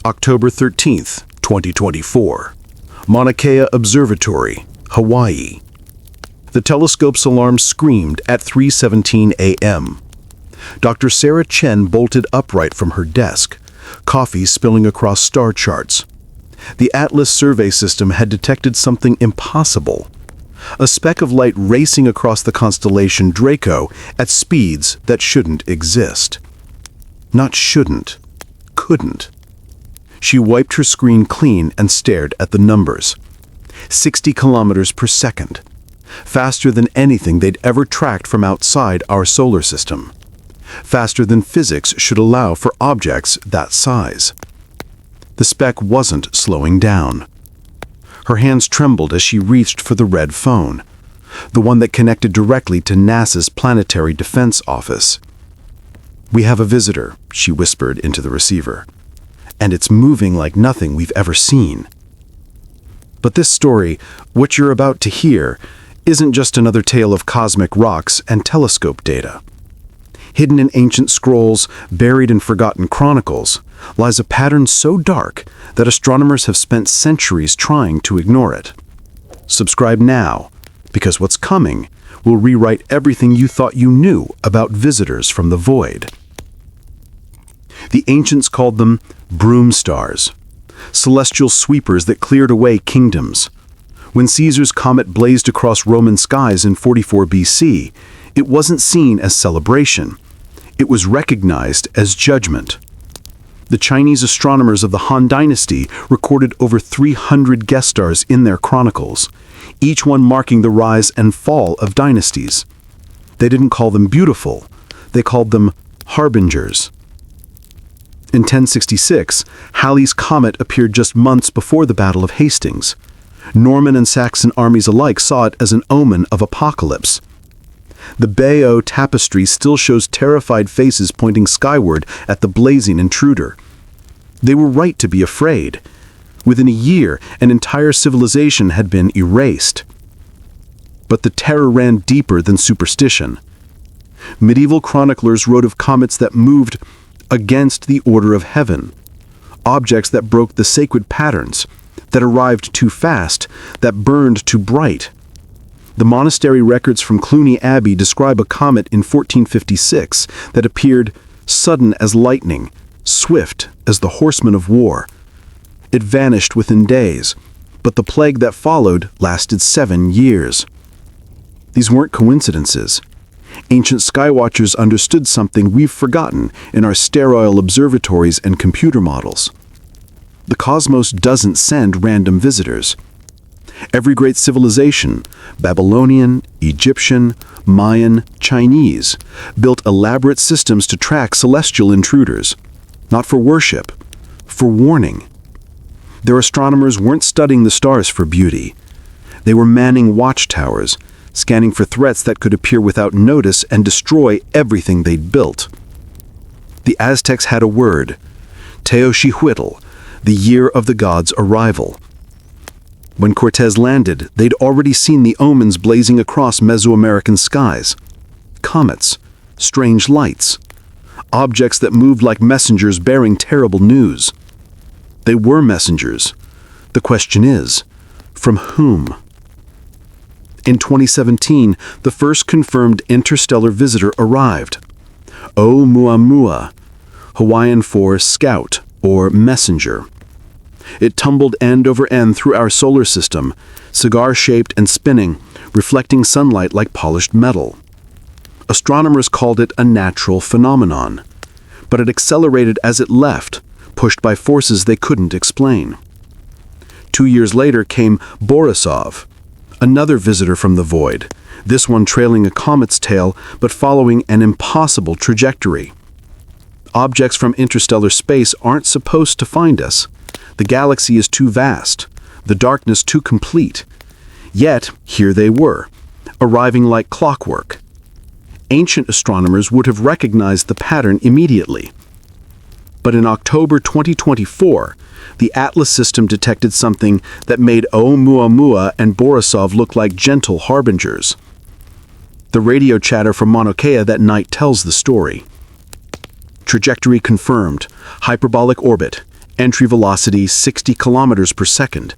October 13th, 2024. Mauna Kea Observatory, Hawaii. The telescope's alarm screamed at 3:17 a.m. Dr. Sarah Chen bolted upright from her desk, coffee spilling across star charts. The Atlas survey system had detected something impossible. A speck of light racing across the constellation Draco at speeds that shouldn't exist. Not shouldn't, couldn't. She wiped her screen clean and stared at the numbers. 60 kilometers per second. Faster than anything they'd ever tracked from outside our solar system. Faster than physics should allow for objects that size. The speck wasn't slowing down. Her hands trembled as she reached for the red phone, the one that connected directly to NASA's Planetary Defense Office. "We have a visitor," she whispered into the receiver, "and it's moving like nothing we've ever seen." But this story, what you're about to hear, isn't just another tale of cosmic rocks and telescope data. Hidden in ancient scrolls, buried in forgotten chronicles, lies a pattern so dark that astronomers have spent centuries trying to ignore it. Subscribe now, because what's coming will rewrite everything you thought you knew about visitors from the void. The ancients called them broom stars, celestial sweepers that cleared away kingdoms. When Caesar's comet blazed across Roman skies in 44 BC, it wasn't seen as celebration. It was recognized as judgment. The Chinese astronomers of the Han Dynasty recorded over 300 guest stars in their chronicles, each one marking the rise and fall of dynasties. They didn't call them beautiful, they called them harbingers. In 1066, Halley's comet appeared just months before the Battle of Hastings. Norman and Saxon armies alike saw it as an omen of apocalypse. The Bayeux tapestry still shows terrified faces pointing skyward at the blazing intruder. They were right to be afraid. Within a year, an entire civilization had been erased. But the terror ran deeper than superstition. Medieval chroniclers wrote of comets that moved against the order of heaven, objects that broke the sacred patterns, that arrived too fast, that burned too bright. The monastery records from Cluny Abbey describe a comet in 1456 that appeared sudden as lightning, swift as the horsemen of war. It vanished within days, but the plague that followed lasted 7 years. These weren't coincidences. Ancient skywatchers understood something we've forgotten in our sterile observatories and computer models. The cosmos doesn't send random visitors. Every great civilization, Babylonian, Egyptian, Mayan, Chinese, built elaborate systems to track celestial intruders, not for worship, for warning. Their astronomers weren't studying the stars for beauty. They were manning watchtowers, scanning for threats that could appear without notice and destroy everything they'd built. The Aztecs had a word, Teotihuatl, the year of the gods' arrival. When Cortez landed, they'd already seen the omens blazing across Mesoamerican skies. Comets, strange lights, objects that moved like messengers bearing terrible news. They were messengers. The question is, from whom? In 2017, the first confirmed interstellar visitor arrived. Oumuamua, Hawaiian for scout or messenger. It tumbled end over end through our solar system, cigar-shaped and spinning, reflecting sunlight like polished metal. Astronomers called it a natural phenomenon, but it accelerated as it left, pushed by forces they couldn't explain. 2 years later came Borisov, another visitor from the void, this one trailing a comet's tail but following an impossible trajectory. Objects from interstellar space aren't supposed to find us. The galaxy is too vast, the darkness too complete. Yet, here they were, arriving like clockwork. Ancient astronomers would have recognized the pattern immediately. But in October 2024, the Atlas system detected something that made Oumuamua and Borisov look like gentle harbingers. The radio chatter from Mauna Kea that night tells the story. Trajectory confirmed, hyperbolic orbit, Entry velocity 60 kilometers per second.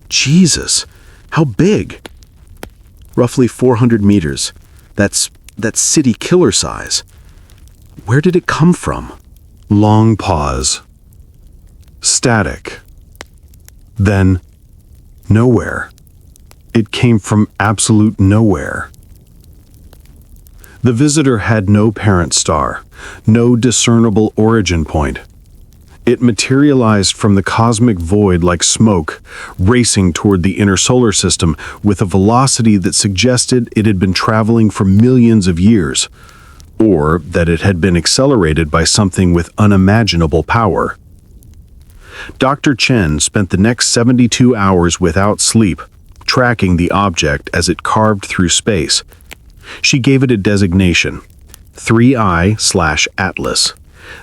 Jesus, how big? Roughly 400 meters. That's city killer size. Where did it come from? Long pause. Static. Then, nowhere. It came from absolute nowhere. The visitor had no parent star, no discernible origin point. It materialized from the cosmic void like smoke, racing toward the inner solar system with a velocity that suggested it had been traveling for millions of years, or that it had been accelerated by something with unimaginable power. Dr. Chen spent the next 72 hours without sleep, tracking the object as it carved through space. She gave it a designation, 3I/Atlas,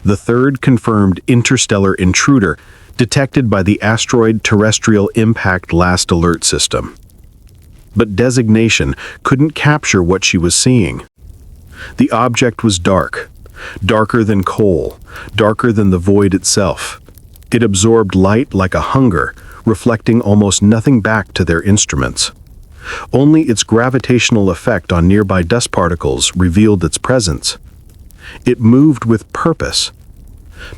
the third confirmed interstellar intruder detected by the Asteroid Terrestrial Impact Last Alert System. But designation couldn't capture what she was seeing. The object was dark, darker than coal, darker than the void itself. It absorbed light like a hunger, reflecting almost nothing back to their instruments. Only its gravitational effect on nearby dust particles revealed its presence. It moved with purpose.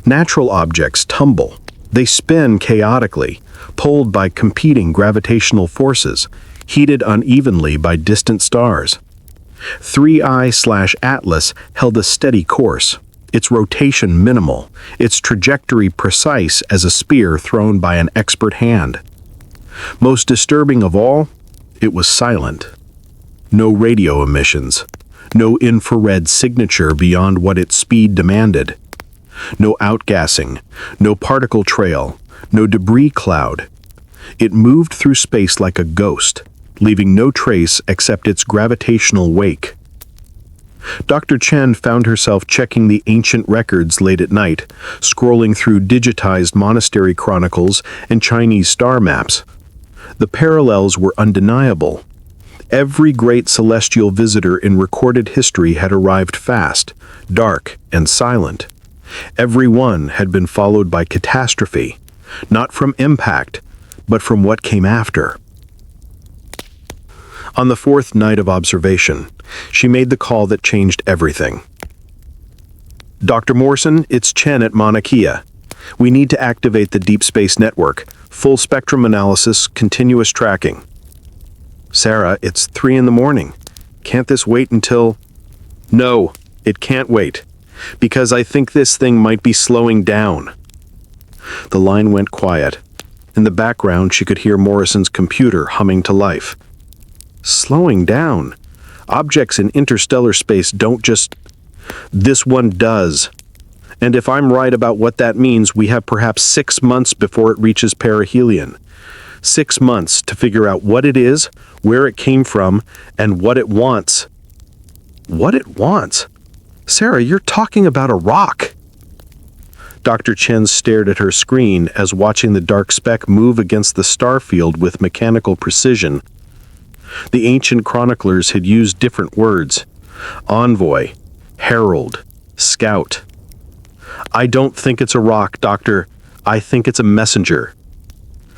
Natural objects tumble. They spin chaotically, pulled by competing gravitational forces, heated unevenly by distant stars. 3I/Atlas held a steady course, its rotation minimal, its trajectory precise as a spear thrown by an expert hand. Most disturbing of all, it was silent. No radio emissions, no infrared signature beyond what its speed demanded. No outgassing, no particle trail, no debris cloud. It moved through space like a ghost, leaving no trace except its gravitational wake. Dr. Chen found herself checking the ancient records late at night, scrolling through digitized monastery chronicles and Chinese star maps. The parallels were undeniable. Every great celestial visitor in recorded history had arrived fast, dark, and silent. Every one had been followed by catastrophe, not from impact, but from what came after. On the fourth night of observation, she made the call that changed everything. Dr. Morrison, it's Chen at Mauna Kea. We need to activate the Deep Space Network. Full spectrum analysis, continuous tracking. Sarah, it's 3 in the morning. Can't this wait until... No, it can't wait. Because I think this thing might be slowing down. The line went quiet. In the background, she could hear Morrison's computer humming to life. Slowing down? Objects in interstellar space don't just... This one does. And if I'm right about what that means, we have perhaps 6 months before it reaches perihelion. 6 months to figure out what it is, where it came from, and what it wants. What it wants? Sarah, you're talking about a rock. Dr. Chen stared at her screen as watching the dark speck move against the star field with mechanical precision. The ancient chroniclers had used different words. Envoy, herald, scout. I don't think it's a rock, Doctor. I think it's a messenger.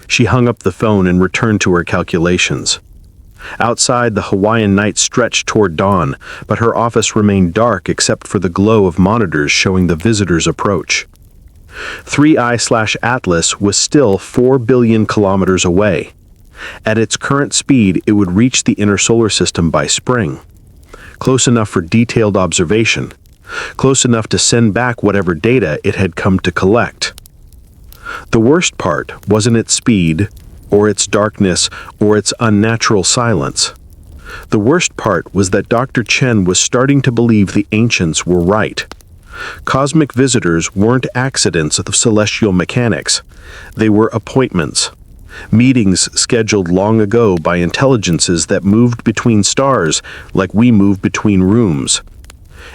She hung up the phone and returned to her calculations. Outside, the Hawaiian night stretched toward dawn, but her office remained dark except for the glow of monitors showing the visitor's approach. 3I/Atlas was still 4 billion kilometers away. At its current speed, it would reach the inner solar system by spring. Close enough for detailed observation. Close enough to send back whatever data it had come to collect. The worst part wasn't its speed, or its darkness, or its unnatural silence. The worst part was that Dr. Chen was starting to believe the ancients were right. Cosmic visitors weren't accidents of celestial mechanics. They were appointments. Meetings scheduled long ago by intelligences that moved between stars like we move between rooms.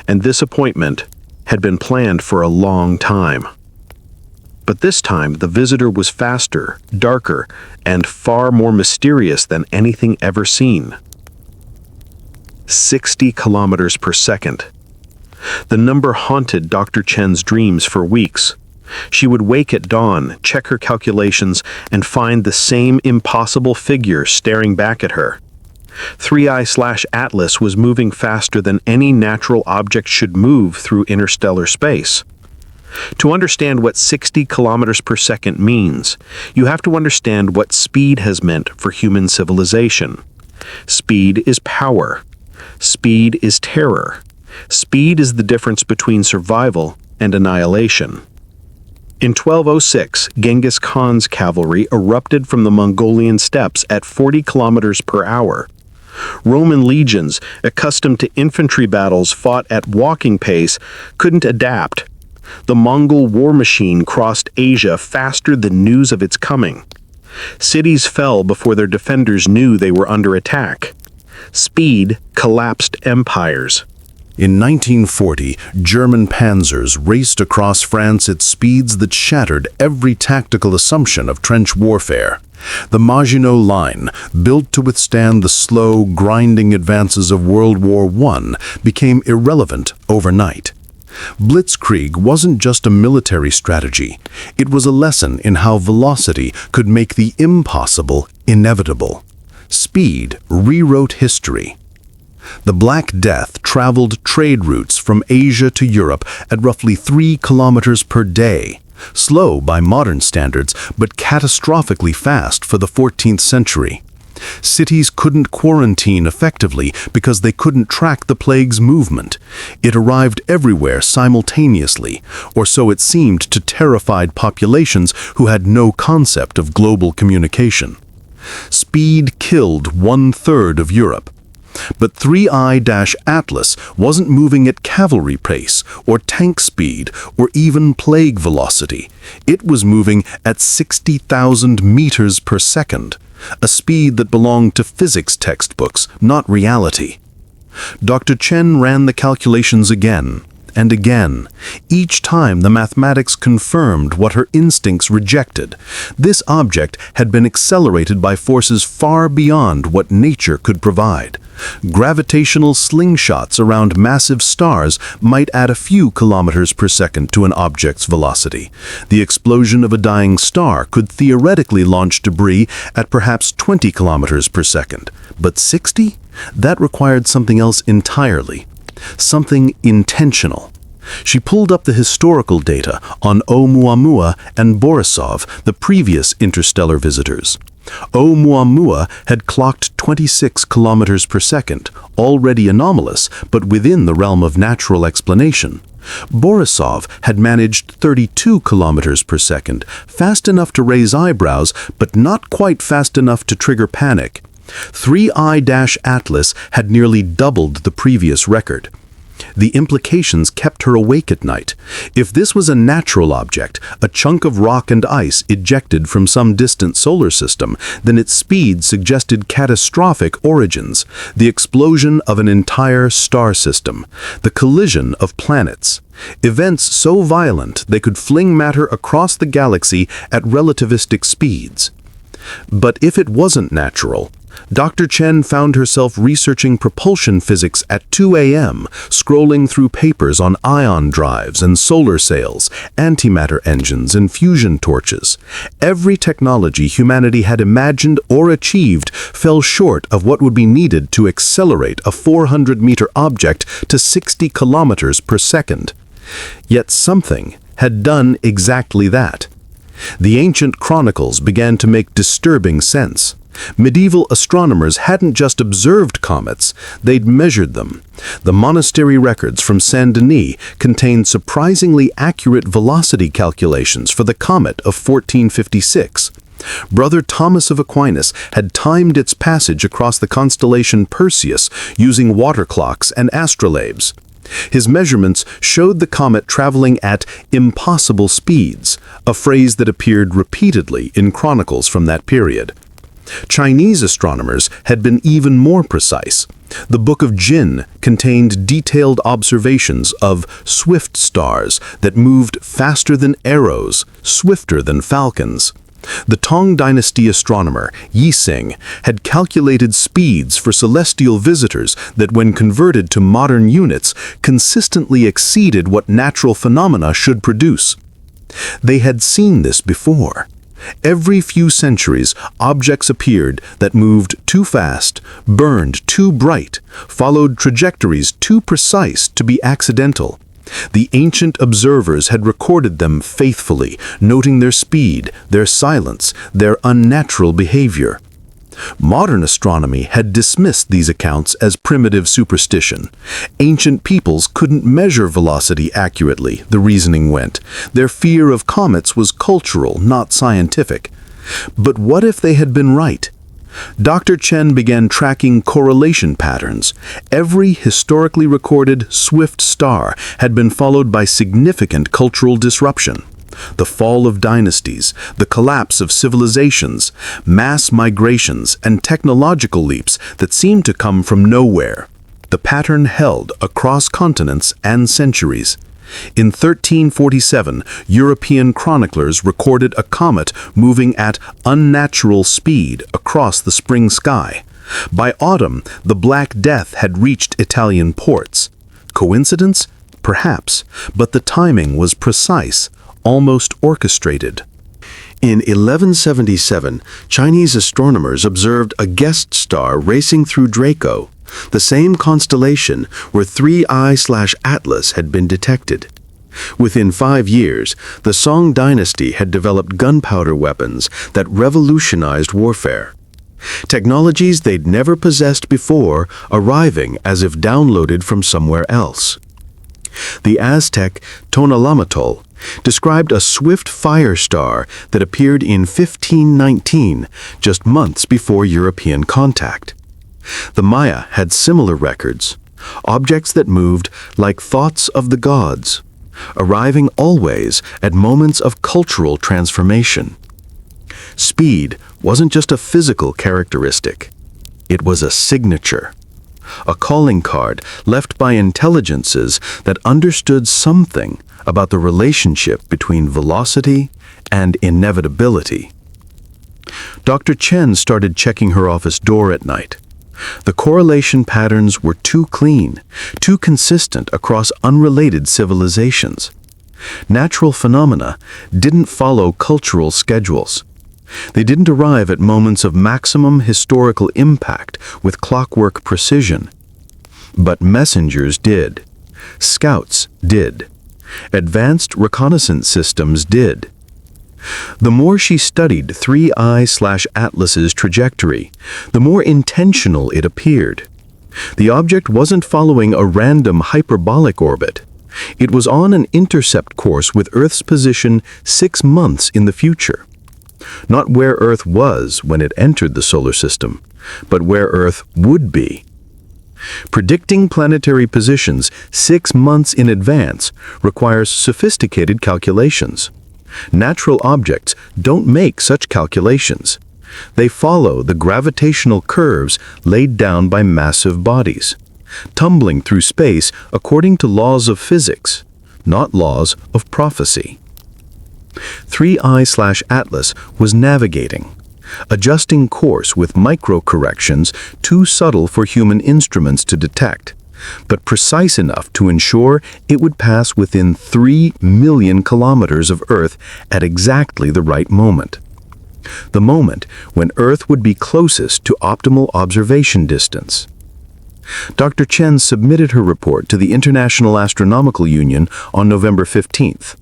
And this appointment had been planned for a long time. But this time, the visitor was faster, darker, and far more mysterious than anything ever seen. 60 kilometers per second. The number haunted Dr. Chen's dreams for weeks. She would wake at dawn, check her calculations, and find the same impossible figure staring back at her. 3I/Atlas was moving faster than any natural object should move through interstellar space. To understand what 60 kilometers per second means, you have to understand what speed has meant for human civilization. Speed is power. Speed is terror. Speed is the difference between survival and annihilation. In 1206, Genghis Khan's cavalry erupted from the Mongolian steppes at 40 kilometers per hour. Roman legions, accustomed to infantry battles fought at walking pace, couldn't adapt. The Mongol war machine crossed Asia faster than news of its coming. Cities fell before their defenders knew they were under attack. Speed collapsed empires. In 1940, German panzers raced across France at speeds that shattered every tactical assumption of trench warfare. The Maginot Line, built to withstand the slow, grinding advances of World War I, became irrelevant overnight. Blitzkrieg wasn't just a military strategy. It was a lesson in how velocity could make the impossible inevitable. Speed rewrote history. The Black Death traveled trade routes from Asia to Europe at roughly 3 kilometers per day. Slow by modern standards, but catastrophically fast for the 14th century. Cities couldn't quarantine effectively because they couldn't track the plague's movement. It arrived everywhere simultaneously, or so it seemed to terrified populations who had no concept of global communication. Speed killed 1/3 of Europe. But 3I/Atlas wasn't moving at cavalry pace, or tank speed, or even plague velocity. It was moving at 60,000 meters per second, a speed that belonged to physics textbooks, not reality. Dr. Chen ran the calculations again and again. Each time the mathematics confirmed what her instincts rejected. This object had been accelerated by forces far beyond what nature could provide. Gravitational slingshots around massive stars might add a few kilometers per second to an object's velocity. The explosion of a dying star could theoretically launch debris at perhaps 20 kilometers per second. But 60? That required something else entirely. Something intentional. She pulled up the historical data on Oumuamua and Borisov, the previous interstellar visitors. Oumuamua had clocked 26 kilometers per second, already anomalous, but within the realm of natural explanation. Borisov had managed 32 kilometers per second, fast enough to raise eyebrows, but not quite fast enough to trigger panic. 3I/Atlas had nearly doubled the previous record. The implications kept her awake at night. If this was a natural object, a chunk of rock and ice ejected from some distant solar system, then its speed suggested catastrophic origins, the explosion of an entire star system, the collision of planets. Events so violent they could fling matter across the galaxy at relativistic speeds. But if it wasn't natural, Dr. Chen found herself researching propulsion physics at 2 a.m., scrolling through papers on ion drives and solar sails, antimatter engines and fusion torches. Every technology humanity had imagined or achieved fell short of what would be needed to accelerate a 400-meter object to 60 kilometers per second. Yet something had done exactly that. The ancient chronicles began to make disturbing sense. Medieval astronomers hadn't just observed comets, they'd measured them. The monastery records from Saint-Denis contained surprisingly accurate velocity calculations for the comet of 1456. Brother Thomas of Aquinas had timed its passage across the constellation Perseus using water clocks and astrolabes. His measurements showed the comet traveling at impossible speeds, a phrase that appeared repeatedly in chronicles from that period. Chinese astronomers had been even more precise. The Book of Jin contained detailed observations of swift stars that moved faster than arrows, swifter than falcons. The Tang Dynasty astronomer Yi Xing had calculated speeds for celestial visitors that, when converted to modern units, consistently exceeded what natural phenomena should produce. They had seen this before. Every few centuries, objects appeared that moved too fast, burned too bright, followed trajectories too precise to be accidental. The ancient observers had recorded them faithfully, noting their speed, their silence, their unnatural behavior. Modern astronomy had dismissed these accounts as primitive superstition. Ancient peoples couldn't measure velocity accurately, the reasoning went. Their fear of comets was cultural, not scientific. But what if they had been right? Dr. Chen began tracking correlation patterns. Every historically recorded swift star had been followed by significant cultural disruption. The fall of dynasties, the collapse of civilizations, mass migrations, and technological leaps that seemed to come from nowhere. The pattern held across continents and centuries. In 1347, European chroniclers recorded a comet moving at unnatural speed across the spring sky. By autumn, the Black Death had reached Italian ports. Coincidence? Perhaps, but the timing was precise, almost orchestrated. In 1177, Chinese astronomers observed a guest star racing through Draco, the same constellation where 3I/Atlas had been detected. Within 5 years, the Song dynasty had developed gunpowder weapons that revolutionized warfare. Technologies they'd never possessed before, arriving as if downloaded from somewhere else. The Aztec Tonalamatol described a swift fire star that appeared in 1519, just months before European contact. The Maya had similar records, objects that moved like thoughts of the gods, arriving always at moments of cultural transformation. Speed wasn't just a physical characteristic, it was a signature. A calling card left by intelligences that understood something about the relationship between velocity and inevitability. Dr. Chen started checking her office door at night. The correlation patterns were too clean, too consistent across unrelated civilizations. Natural phenomena didn't follow cultural schedules. They didn't arrive at moments of maximum historical impact with clockwork precision. But messengers did. Scouts did. Advanced reconnaissance systems did. The more she studied 3I/Atlas's trajectory, the more intentional it appeared. The object wasn't following a random hyperbolic orbit. It was on an intercept course with Earth's position 6 months in the future. Not where Earth was when it entered the solar system, but where Earth would be. Predicting planetary positions 6 months in advance requires sophisticated calculations. Natural objects don't make such calculations. They follow the gravitational curves laid down by massive bodies, tumbling through space according to laws of physics, not laws of prophecy. 3I/Atlas was navigating, adjusting course with micro-corrections too subtle for human instruments to detect, but precise enough to ensure it would pass within 3 million kilometers of Earth at exactly the right moment. The moment when Earth would be closest to optimal observation distance. Dr. Chen submitted her report to the International Astronomical Union on November 15th.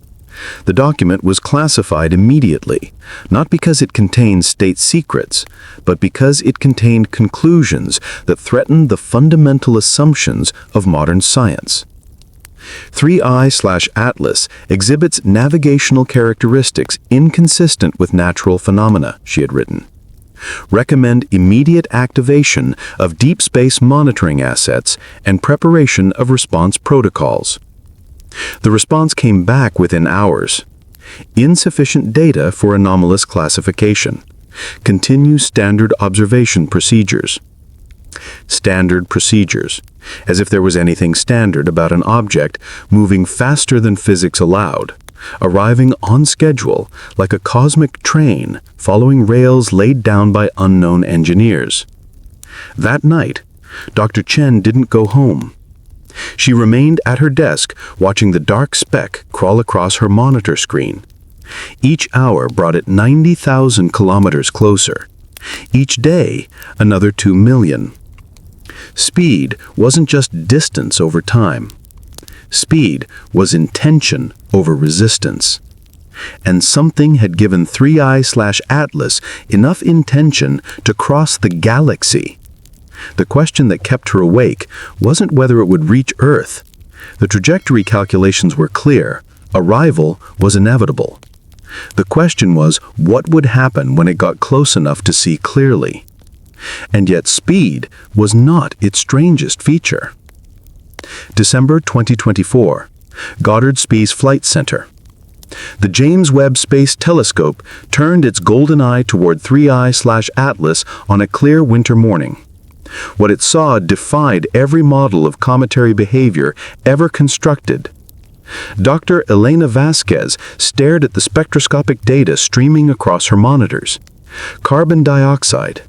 The document was classified immediately, not because it contained state secrets, but because it contained conclusions that threatened the fundamental assumptions of modern science. 3I/Atlas exhibits navigational characteristics inconsistent with natural phenomena, she had written. Recommend immediate activation of deep space monitoring assets and preparation of response protocols. The response came back within hours. Insufficient data for anomalous classification. Continue standard observation procedures. Standard procedures, as if there was anything standard about an object moving faster than physics allowed, arriving on schedule like a cosmic train following rails laid down by unknown engineers. That night, Dr. Chen didn't go home. She remained at her desk watching the dark speck crawl across her monitor screen, Each hour brought it 90,000 kilometers closer. Each day, another 2 million. Speed wasn't just distance over time. Speed was intention over resistance. And something had given 3I/Atlas enough intention to cross the galaxy. The question that kept her awake wasn't whether it would reach Earth. The trajectory calculations were clear. Arrival was inevitable. The question was, what would happen when it got close enough to see clearly? And yet speed was not its strangest feature. December 2024, Goddard Space Flight Center. The James Webb Space Telescope turned its golden eye toward 3I/Atlas on a clear winter morning. What it saw defied every model of cometary behavior ever constructed. Dr. Elena Vasquez stared at the spectroscopic data streaming across her monitors. Carbon dioxide.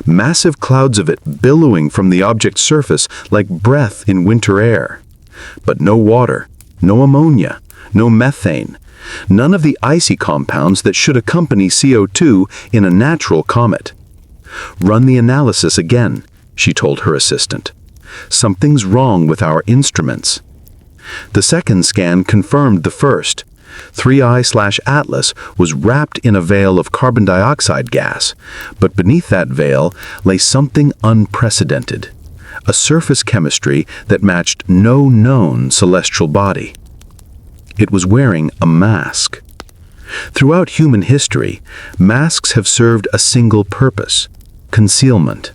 Massive clouds of it billowing from the object's surface like breath in winter air. But no water, no ammonia, no methane, none of the icy compounds that should accompany CO2 in a natural comet. "Run the analysis again," she told her assistant. "Something's wrong with our instruments." The second scan confirmed the first. 3I/Atlas was wrapped in a veil of carbon dioxide gas, but beneath that veil lay something unprecedented, a surface chemistry that matched no known celestial body. It was wearing a mask. Throughout human history, masks have served a single purpose: concealment.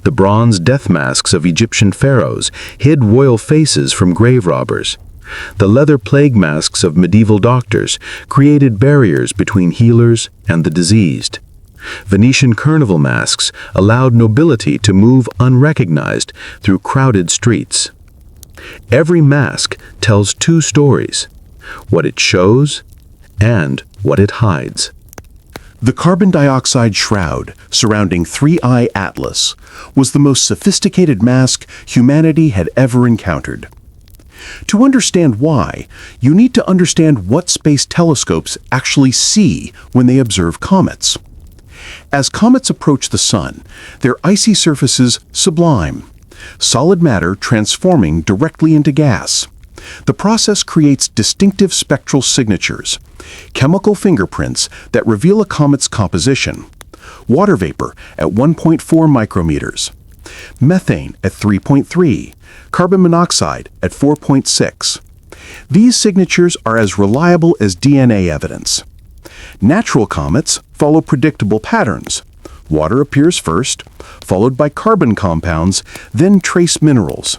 The bronze death masks of Egyptian pharaohs hid royal faces from grave robbers. The leather plague masks of medieval doctors created barriers between healers and the diseased. Venetian carnival masks allowed nobility to move unrecognized through crowded streets. Every mask tells two stories: what it shows and what it hides. The carbon dioxide shroud surrounding 3I Atlas was the most sophisticated mask humanity had ever encountered. To understand why, you need to understand what space telescopes actually see when they observe comets. As comets approach the Sun, their icy surfaces sublime, solid matter transforming directly into gas. The process creates distinctive spectral signatures, chemical fingerprints that reveal a comet's composition. Water vapor at 1.4 micrometers, methane at 3.3, carbon monoxide at 4.6. These signatures are as reliable as DNA evidence. Natural comets follow predictable patterns. Water appears first, followed by carbon compounds, then trace minerals.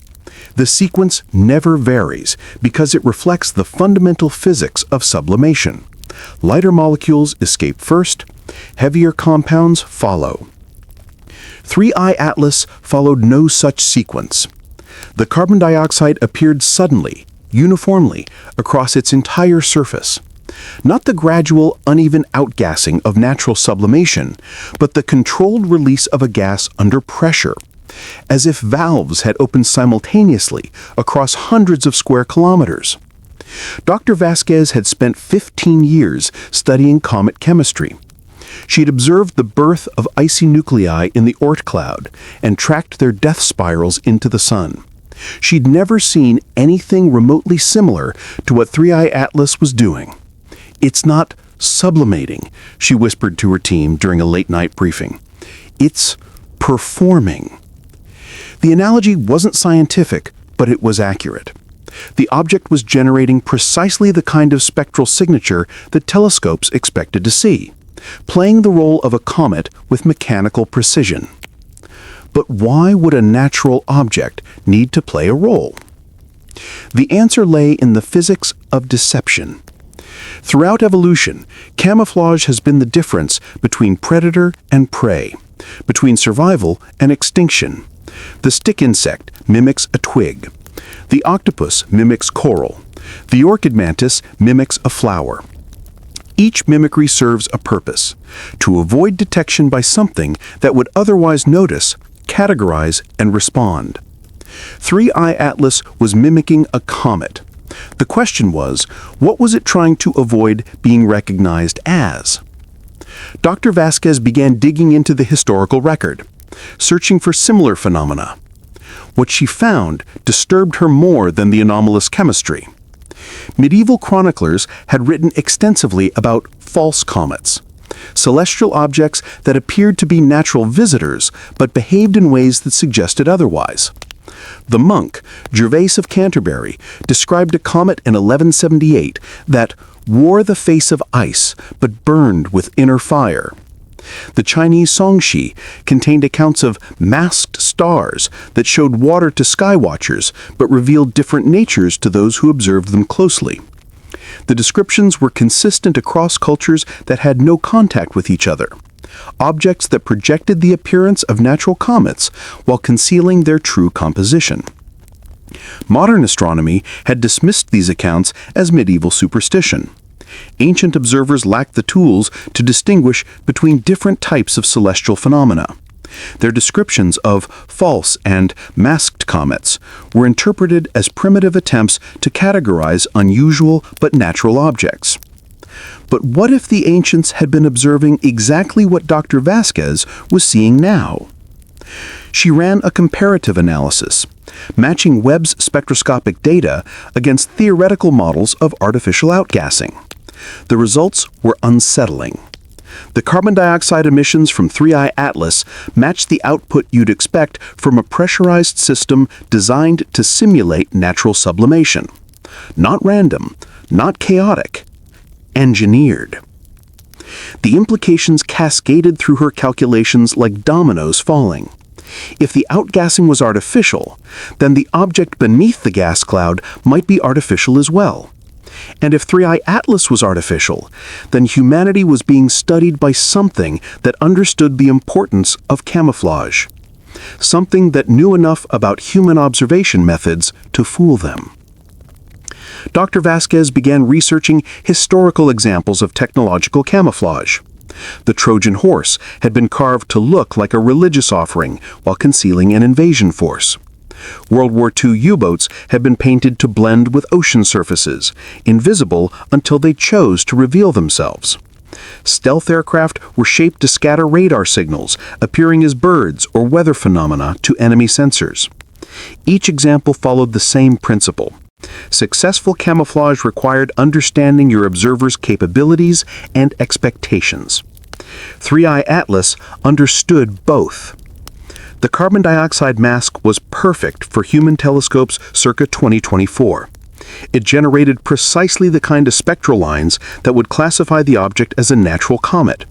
The sequence never varies because it reflects the fundamental physics of sublimation. Lighter molecules escape first, heavier compounds follow. 3I Atlas followed no such sequence. The carbon dioxide appeared suddenly, uniformly, across its entire surface. Not the gradual, uneven outgassing of natural sublimation, but the controlled release of a gas under pressure, as if valves had opened simultaneously across hundreds of square kilometers. Dr. Vasquez had spent 15 years studying comet chemistry. She'd observed the birth of icy nuclei in the Oort cloud and tracked their death spirals into the Sun. She'd never seen anything remotely similar to what 3I Atlas was doing. "It's not sublimating," she whispered to her team during a late-night briefing. "It's performing." The analogy wasn't scientific, but it was accurate. The object was generating precisely the kind of spectral signature that telescopes expected to see, playing the role of a comet with mechanical precision. But why would a natural object need to play a role? The answer lay in the physics of deception. Throughout evolution, camouflage has been the difference between predator and prey, between survival and extinction. The stick insect mimics a twig. The octopus mimics coral. The orchid mantis mimics a flower. Each mimicry serves a purpose: to avoid detection by something that would otherwise notice, categorize, and respond. 3I Atlas was mimicking a comet, The question was, what was it trying to avoid being recognized as? Dr. Vasquez began digging into the historical record, searching for similar phenomena. What she found disturbed her more than the anomalous chemistry. Medieval chroniclers had written extensively about false comets, celestial objects that appeared to be natural visitors but behaved in ways that suggested otherwise. The monk, Gervase of Canterbury, described a comet in 1178 that wore the face of ice but burned with inner fire. The Chinese Songshi contained accounts of masked stars that showed water to skywatchers but revealed different natures to those who observed them closely. The descriptions were consistent across cultures that had no contact with each other. Objects that projected the appearance of natural comets while concealing their true composition. Modern astronomy had dismissed these accounts as medieval superstition. Ancient observers lacked the tools to distinguish between different types of celestial phenomena. Their descriptions of false and masked comets were interpreted as primitive attempts to categorize unusual but natural objects. But what if the ancients had been observing exactly what Dr. Vasquez was seeing now? She ran a comparative analysis, matching Webb's spectroscopic data against theoretical models of artificial outgassing. The results were unsettling. The carbon dioxide emissions from 3I Atlas matched the output you'd expect from a pressurized system designed to simulate natural sublimation. Not random, not chaotic, engineered. The implications cascaded through her calculations like dominoes falling. If the outgassing was artificial, then the object beneath the gas cloud might be artificial as well. And if 3I Atlas was artificial, then humanity was being studied by something that understood the importance of camouflage. Something that knew enough about human observation methods to fool them. Dr. Vasquez began researching historical examples of technological camouflage. The Trojan horse had been carved to look like a religious offering while concealing an invasion force. World War II U-boats had been painted to blend with ocean surfaces, invisible until they chose to reveal themselves. Stealth aircraft were shaped to scatter radar signals, appearing as birds or weather phenomena to enemy sensors. Each example followed the same principle. Successful camouflage required understanding your observer's capabilities and expectations. 3I Atlas understood both. The carbon dioxide mask was perfect for human telescopes circa 2024. It generated precisely the kind of spectral lines that would classify the object as a natural comet,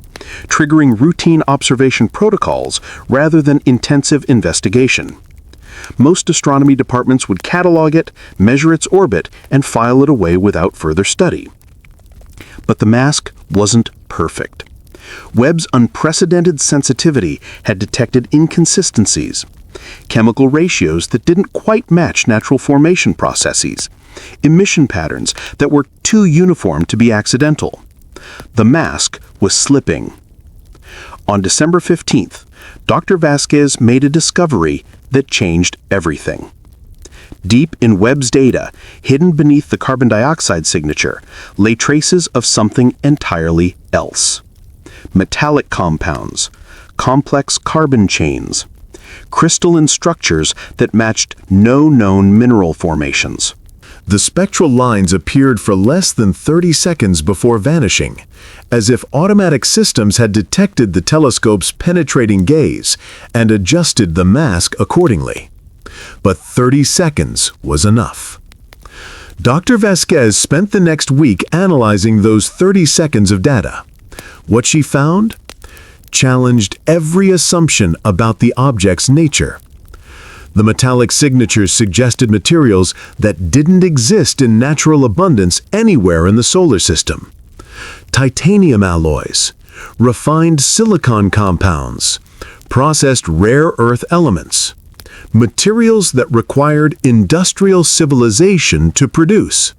triggering routine observation protocols rather than intensive investigation. Most astronomy departments would catalog it, measure its orbit, and file it away without further study. But the mask wasn't perfect. Webb's unprecedented sensitivity had detected inconsistencies, chemical ratios that didn't quite match natural formation processes, emission patterns that were too uniform to be accidental. The mask was slipping. On December 15th, Dr. Vasquez made a discovery that changed everything. Deep in Webb's data, hidden beneath the carbon dioxide signature, lay traces of something entirely else. Metallic compounds, complex carbon chains, crystalline structures that matched no known mineral formations. The spectral lines appeared for less than 30 seconds before vanishing, as if automatic systems had detected the telescope's penetrating gaze and adjusted the mask accordingly. But 30 seconds was enough. Dr. Vasquez spent the next week analyzing those 30 seconds of data. What she found challenged every assumption about the object's nature. The metallic signatures suggested materials that didn't exist in natural abundance anywhere in the solar system. Titanium alloys, refined silicon compounds, processed rare earth elements, materials that required industrial civilization to produce.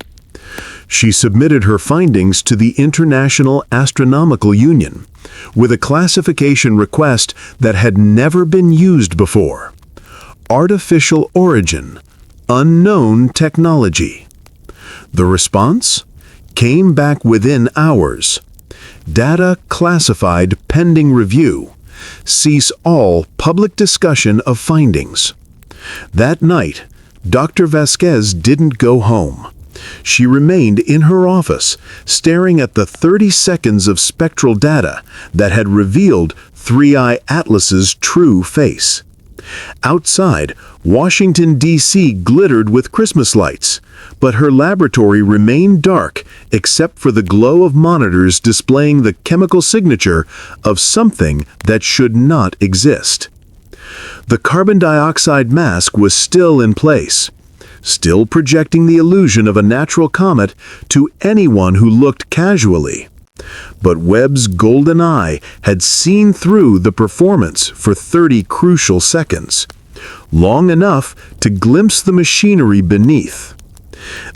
She submitted her findings to the International Astronomical Union with a classification request that had never been used before. Artificial origin, unknown technology. The response came back within hours. Data classified pending review. Cease all public discussion of findings. That night, Dr. Vasquez didn't go home. She remained in her office, staring at the 30 seconds of spectral data that had revealed 3I Atlas's true face. Outside, Washington, D.C. glittered with Christmas lights, but her laboratory remained dark except for the glow of monitors displaying the chemical signature of something that should not exist. The carbon dioxide mask was still in place, still projecting the illusion of a natural comet to anyone who looked casually. But Webb's golden eye had seen through the performance for 30 crucial seconds, long enough to glimpse the machinery beneath.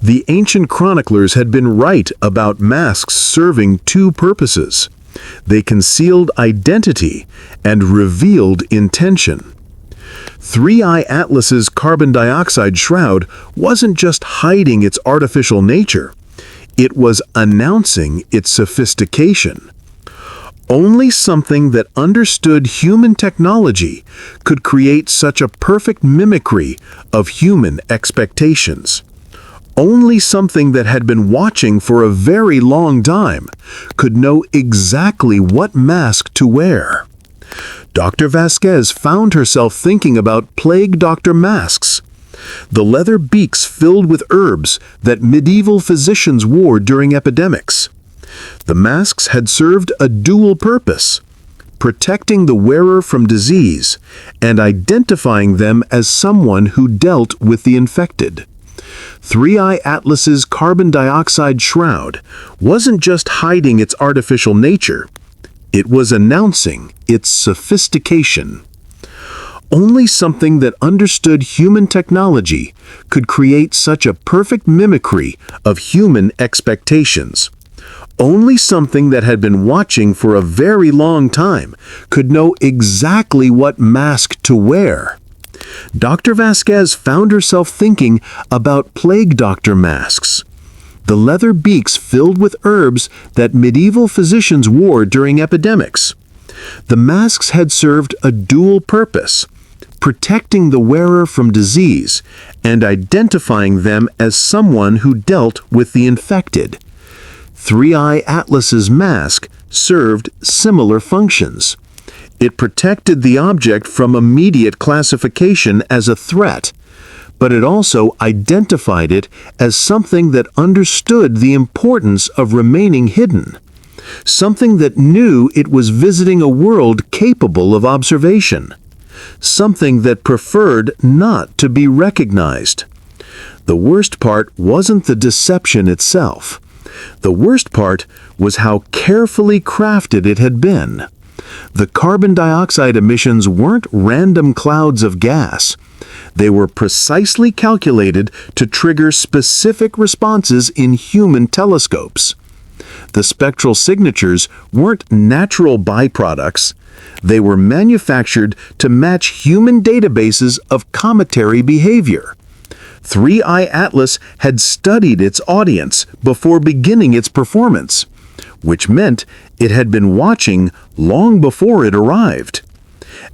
The ancient chroniclers had been right about masks serving two purposes. They concealed identity and revealed intention. 3I Atlas's carbon dioxide shroud wasn't just hiding its artificial nature. It was announcing its sophistication. Only something that understood human technology could create such a perfect mimicry of human expectations. Only something that had been watching for a very long time could know exactly what mask to wear. Dr. Vasquez found herself thinking about plague doctor masks, the leather beaks filled with herbs that medieval physicians wore during epidemics. The masks had served a dual purpose, protecting the wearer from disease and identifying them as someone who dealt with the infected. 3I Atlas's carbon dioxide shroud wasn't just hiding its artificial nature, it was announcing its sophistication. Only something that understood human technology could create such a perfect mimicry of human expectations. Only something that had been watching for a very long time could know exactly what mask to wear. Dr. Vasquez found herself thinking about plague doctor masks, the leather beaks filled with herbs that medieval physicians wore during epidemics. The masks had served a dual purpose, protecting the wearer from disease and identifying them as someone who dealt with the infected. 3I Atlas's mask served similar functions. It protected the object from immediate classification as a threat, but it also identified it as something that understood the importance of remaining hidden, something that knew it was visiting a world capable of observation, something that preferred not to be recognized. The worst part wasn't the deception itself. The worst part was how carefully crafted it had been. The carbon dioxide emissions weren't random clouds of gas. They were precisely calculated to trigger specific responses in human telescopes. The spectral signatures weren't natural byproducts. They were manufactured to match human databases of cometary behavior. 3I Atlas had studied its audience before beginning its performance, which meant it had been watching long before it arrived.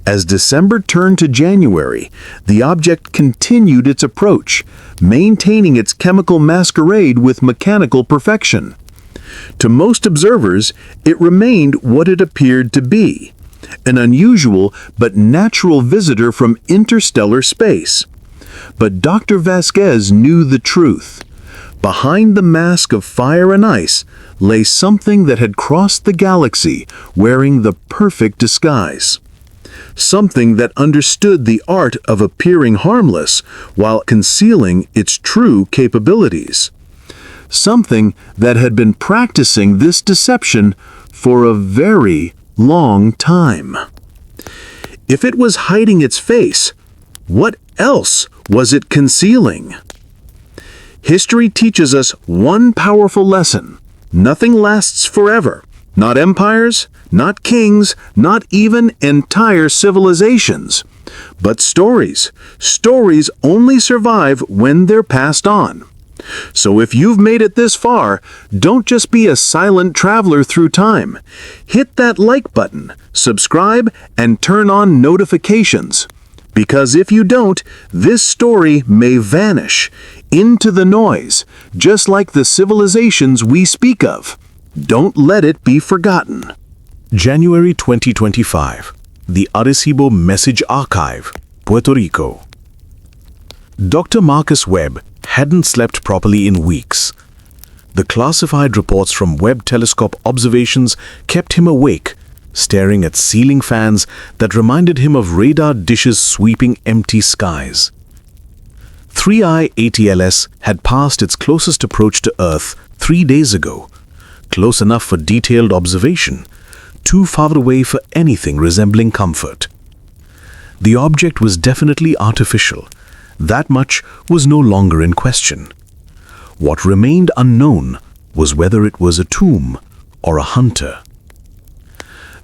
As December turned to January, the object continued its approach, maintaining its chemical masquerade with mechanical perfection. To most observers, it remained what it appeared to be, an unusual but natural visitor from interstellar space. But Dr. Vasquez knew the truth. Behind the mask of fire and ice lay something that had crossed the galaxy wearing the perfect disguise. Something that understood the art of appearing harmless while concealing its true capabilities. Something that had been practicing this deception for a very long time. If it was hiding its face, what else was it concealing? History teaches us one powerful lesson. Nothing lasts forever. Not empires, not kings, not even entire civilizations. But stories. Stories only survive when they're passed on. So if you've made it this far, don't just be a silent traveler through time. Hit that like button, subscribe, and turn on notifications. Because if you don't, this story may vanish into the noise, just like the civilizations we speak of. Don't let it be forgotten. January 2025. The Arecibo Message Archive, Puerto Rico. Dr. Marcus Webb hadn't slept properly in weeks. The classified reports from Webb telescope observations kept him awake, staring at ceiling fans that reminded him of radar dishes sweeping empty skies. 3I ATLS had passed its closest approach to Earth 3 days ago, close enough for detailed observation, too far away for anything resembling comfort. The object was definitely artificial. That much was no longer in question. What remained unknown was whether it was a tomb or a hunter.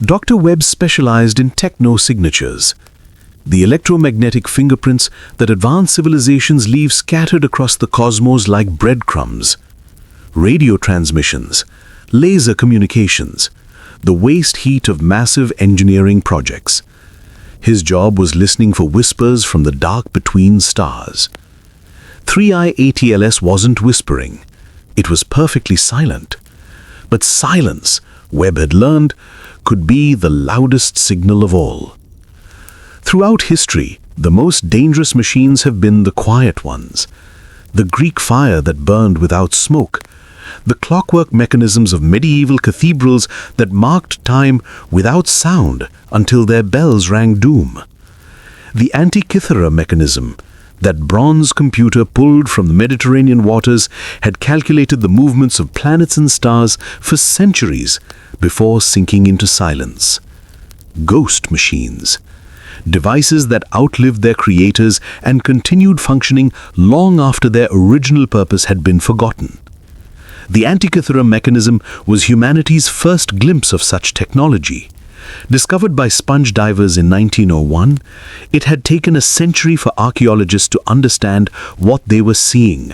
Dr. Webb specialized in techno-signatures, the electromagnetic fingerprints that advanced civilizations leave scattered across the cosmos like breadcrumbs. Radio transmissions, laser communications, the waste heat of massive engineering projects. His job was listening for whispers from the dark between stars. 3I ATLS wasn't whispering. It was perfectly silent. But silence, Webb had learned, could be the loudest signal of all. Throughout history, the most dangerous machines have been the quiet ones. The Greek fire that burned without smoke, the clockwork mechanisms of medieval cathedrals that marked time without sound until their bells rang doom. The Antikythera mechanism, that bronze computer pulled from the Mediterranean waters, had calculated the movements of planets and stars for centuries before sinking into silence. Ghost machines, devices that outlived their creators and continued functioning long after their original purpose had been forgotten. The Antikythera mechanism was humanity's first glimpse of such technology. Discovered by sponge divers in 1901, it had taken a century for archaeologists to understand what they were seeing.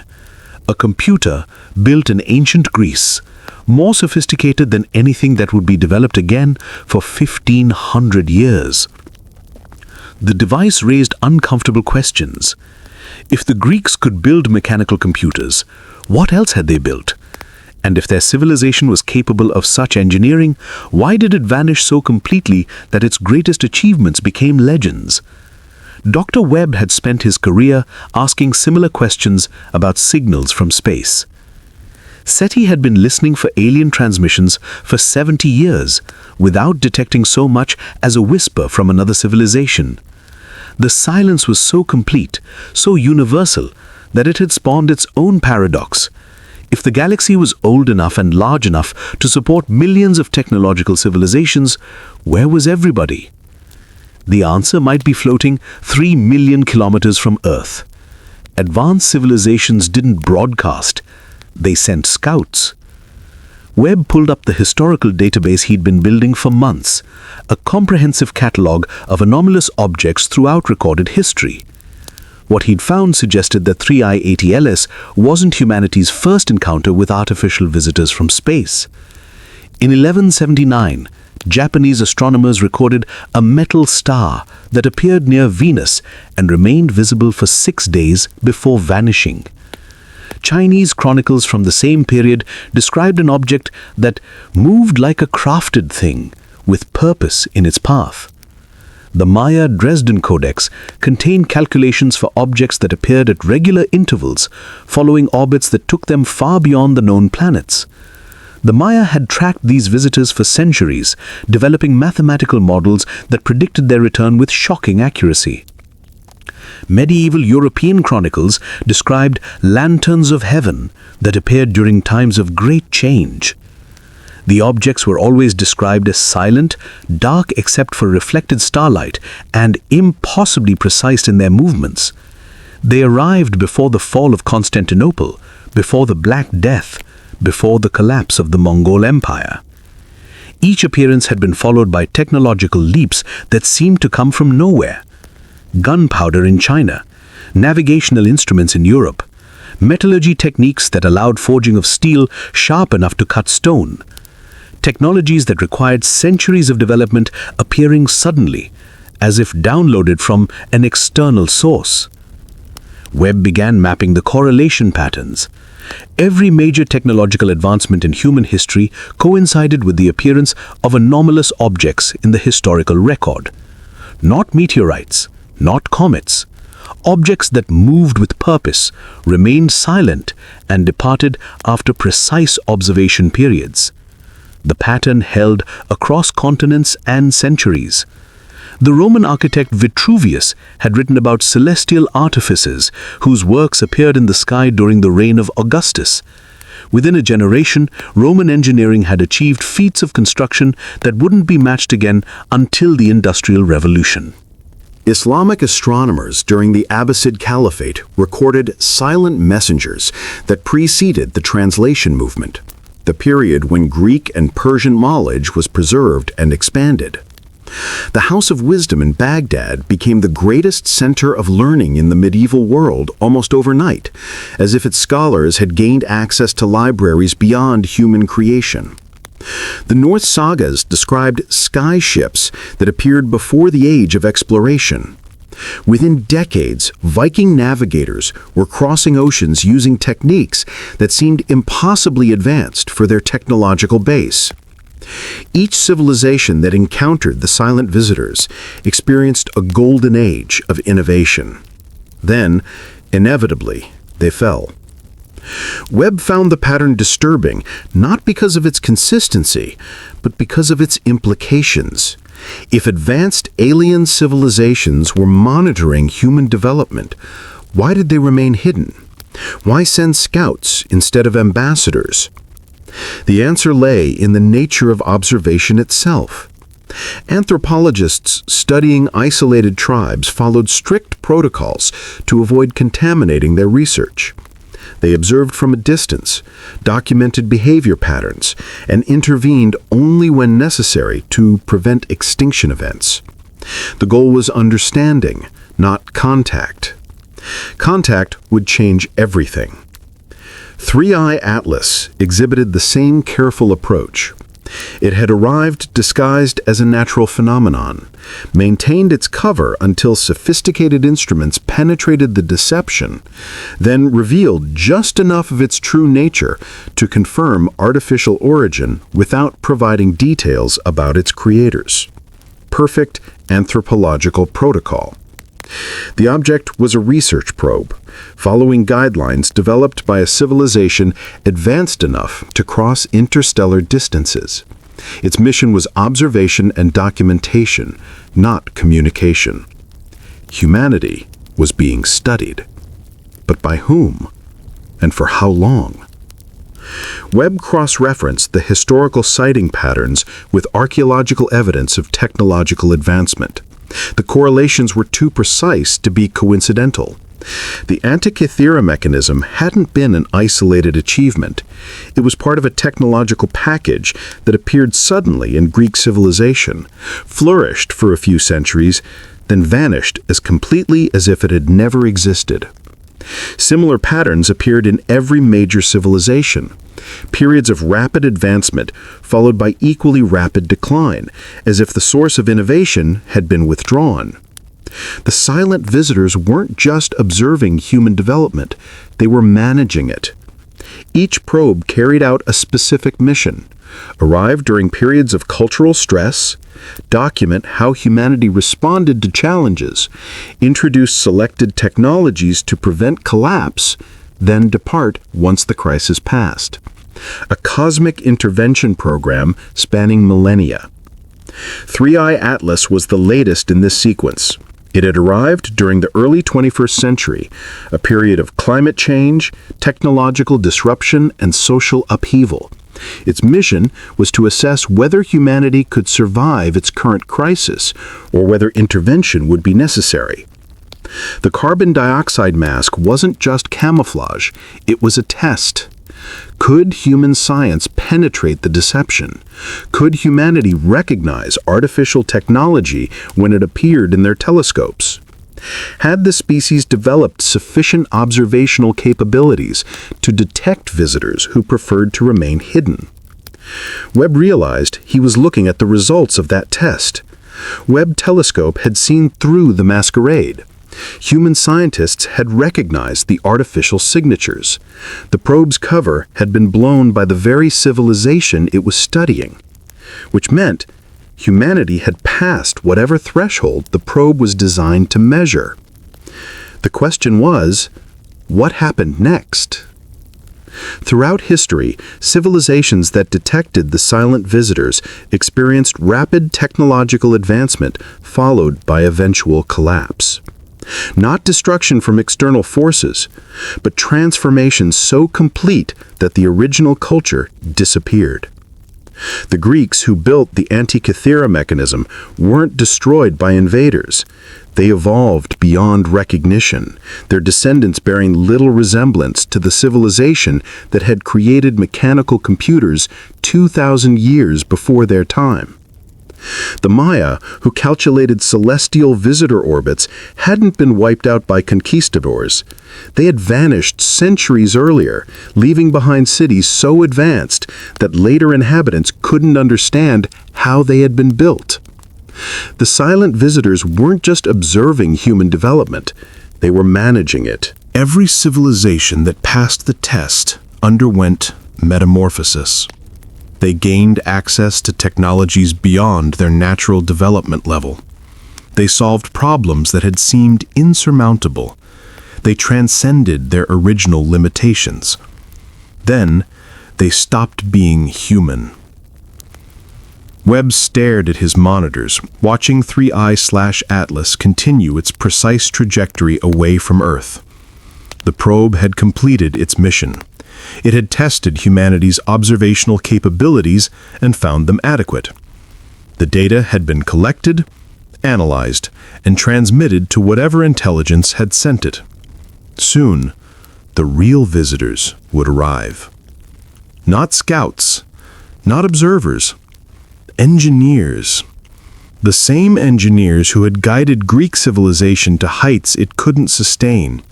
A computer built in ancient Greece, more sophisticated than anything that would be developed again for 1,500 years. The device raised uncomfortable questions. If the Greeks could build mechanical computers, what else had they built? And if their civilization was capable of such engineering, why did it vanish so completely that its greatest achievements became legends? Dr. Webb had spent his career asking similar questions about signals from space. SETI had been listening for alien transmissions for 70 years without detecting so much as a whisper from another civilization. The silence was so complete, so universal, that it had spawned its own paradox. If the galaxy was old enough and large enough to support millions of technological civilizations, where was everybody? The answer might be floating 3 million kilometers from Earth. Advanced civilizations didn't broadcast, they sent scouts. Webb pulled up the historical database he'd been building for months, a comprehensive catalogue of anomalous objects throughout recorded history. What he'd found suggested that 3I ATLS wasn't humanity's first encounter with artificial visitors from space. In 1179, Japanese astronomers recorded a metal star that appeared near Venus and remained visible for 6 days before vanishing. Chinese chronicles from the same period described an object that moved like a crafted thing, with purpose in its path. The Maya Dresden Codex contained calculations for objects that appeared at regular intervals, following orbits that took them far beyond the known planets. The Maya had tracked these visitors for centuries, developing mathematical models that predicted their return with shocking accuracy. Medieval European chronicles described lanterns of heaven that appeared during times of great change. The objects were always described as silent, dark except for reflected starlight, and impossibly precise in their movements. They arrived before the fall of Constantinople, before the Black Death, before the collapse of the Mongol Empire. Each appearance had been followed by technological leaps that seemed to come from nowhere. Gunpowder in China, navigational instruments in Europe, metallurgy techniques that allowed forging of steel sharp enough to cut stone, technologies that required centuries of development appearing suddenly, as if downloaded from an external source. Webb began mapping the correlation patterns. Every major technological advancement in human history coincided with the appearance of anomalous objects in the historical record. Not meteorites, not comets. Objects that moved with purpose, remained silent, and departed after precise observation periods. The pattern held across continents and centuries. The Roman architect Vitruvius had written about celestial artifices whose works appeared in the sky during the reign of Augustus. Within a generation, Roman engineering had achieved feats of construction that wouldn't be matched again until the Industrial Revolution. Islamic astronomers during the Abbasid Caliphate recorded silent messengers that preceded the translation movement, the period when Greek and Persian knowledge was preserved and expanded. The House of Wisdom in Baghdad became the greatest center of learning in the medieval world almost overnight, as if its scholars had gained access to libraries beyond human creation. The Norse sagas described sky ships that appeared before the age of exploration. Within decades, Viking navigators were crossing oceans using techniques that seemed impossibly advanced for their technological base. Each civilization that encountered the silent visitors experienced a golden age of innovation. Then, inevitably, they fell. Webb found the pattern disturbing not because of its consistency, but because of its implications. If advanced alien civilizations were monitoring human development, why did they remain hidden? Why send scouts instead of ambassadors? The answer lay in the nature of observation itself. Anthropologists studying isolated tribes followed strict protocols to avoid contaminating their research. They observed from a distance, documented behavior patterns, and intervened only when necessary to prevent extinction events. The goal was understanding, not contact. Contact would change everything. 3I Atlas exhibited the same careful approach. It had arrived disguised as a natural phenomenon, maintained its cover until sophisticated instruments penetrated the deception, then revealed just enough of its true nature to confirm artificial origin without providing details about its creators. Perfect anthropological protocol. The object was a research probe, following guidelines developed by a civilization advanced enough to cross interstellar distances. Its mission was observation and documentation, not communication. Humanity was being studied. But by whom? And for how long? Webb cross-referenced the historical sighting patterns with archaeological evidence of technological advancement. The correlations were too precise to be coincidental. The Antikythera mechanism hadn't been an isolated achievement. It was part of a technological package that appeared suddenly in Greek civilization, flourished for a few centuries, then vanished as completely as if it had never existed. Similar patterns appeared in every major civilization. Periods of rapid advancement followed by equally rapid decline, as if the source of innovation had been withdrawn. The silent visitors weren't just observing human development, they were managing it. Each probe carried out a specific mission, arrived during periods of cultural stress, document how humanity responded to challenges, introduce selected technologies to prevent collapse, then depart once the crisis passed. A cosmic intervention program spanning millennia. 3I Atlas was the latest in this sequence. It had arrived during the early 21st century, a period of climate change, technological disruption, and social upheaval. Its mission was to assess whether humanity could survive its current crisis, or whether intervention would be necessary. The carbon dioxide mask wasn't just camouflage, it was a test. Could human science penetrate the deception? Could humanity recognize artificial technology when it appeared in their telescopes? Had the species developed sufficient observational capabilities to detect visitors who preferred to remain hidden? Webb realized he was looking at the results of that test. Webb telescope had seen through the masquerade. Human scientists had recognized the artificial signatures. The probe's cover had been blown by the very civilization it was studying, which meant humanity had passed whatever threshold the probe was designed to measure. The question was, what happened next? Throughout history, civilizations that detected the silent visitors experienced rapid technological advancement followed by eventual collapse. Not destruction from external forces, but transformation so complete that the original culture disappeared. The Greeks who built the Antikythera mechanism weren't destroyed by invaders. They evolved beyond recognition, their descendants bearing little resemblance to the civilization that had created mechanical computers 2,000 years before their time. The Maya, who calculated celestial visitor orbits, hadn't been wiped out by conquistadors. They had vanished centuries earlier, leaving behind cities so advanced that later inhabitants couldn't understand how they had been built. The silent visitors weren't just observing human development, they were managing it. Every civilization that passed the test underwent metamorphosis. They gained access to technologies beyond their natural development level. They solved problems that had seemed insurmountable. They transcended their original limitations. Then, they stopped being human. Webb stared at his monitors, watching 3I/Atlas continue its precise trajectory away from Earth. The probe had completed its mission. It had tested humanity's observational capabilities and found them adequate. The data had been collected, analyzed, and transmitted to whatever intelligence had sent it. Soon, the real visitors would arrive. Not scouts, not observers, engineers. The same engineers who had guided Greek civilization to heights it couldn't sustain,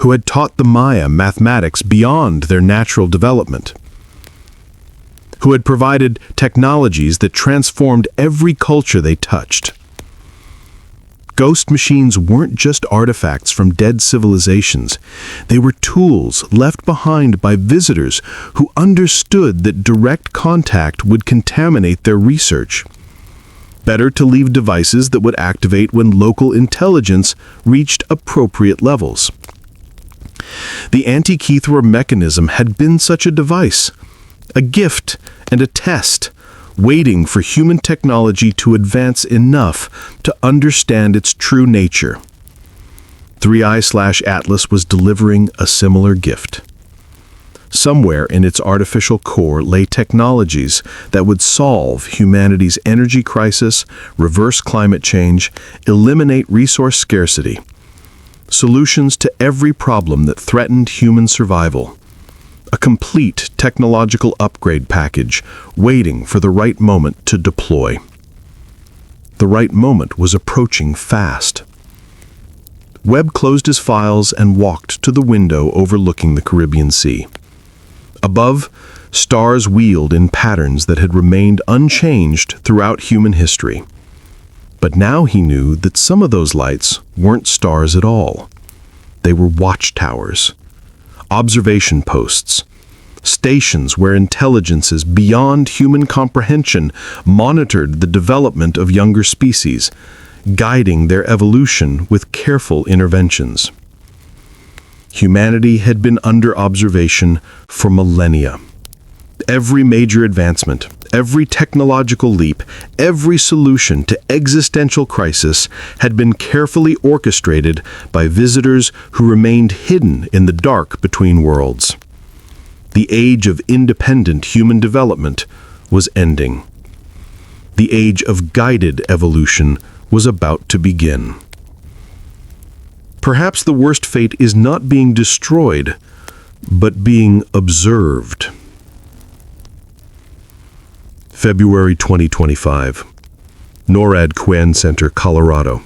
who had taught the Maya mathematics beyond their natural development, who had provided technologies that transformed every culture they touched. Ghost machines weren't just artifacts from dead civilizations. They were tools left behind by visitors who understood that direct contact would contaminate their research. Better to leave devices that would activate when local intelligence reached appropriate levels. The Antikythera mechanism had been such a device, a gift and a test, waiting for human technology to advance enough to understand its true nature. 3I/Atlas was delivering a similar gift. Somewhere in its artificial core lay technologies that would solve humanity's energy crisis, reverse climate change, eliminate resource scarcity. Solutions to every problem that threatened human survival. A complete technological upgrade package waiting for the right moment to deploy. The right moment was approaching fast. Webb closed his files and walked to the window overlooking the Caribbean Sea. Above, stars wheeled in patterns that had remained unchanged throughout human history. But now he knew that some of those lights weren't stars at all. They were watchtowers, observation posts, stations where intelligences beyond human comprehension monitored the development of younger species, guiding their evolution with careful interventions. Humanity had been under observation for millennia. Every major advancement, every technological leap, every solution to existential crisis had been carefully orchestrated by visitors who remained hidden in the dark between worlds. The age of independent human development was ending. The age of guided evolution was about to begin. Perhaps the worst fate is not being destroyed, but being observed. February 2025, NORAD Quinn Center, Colorado.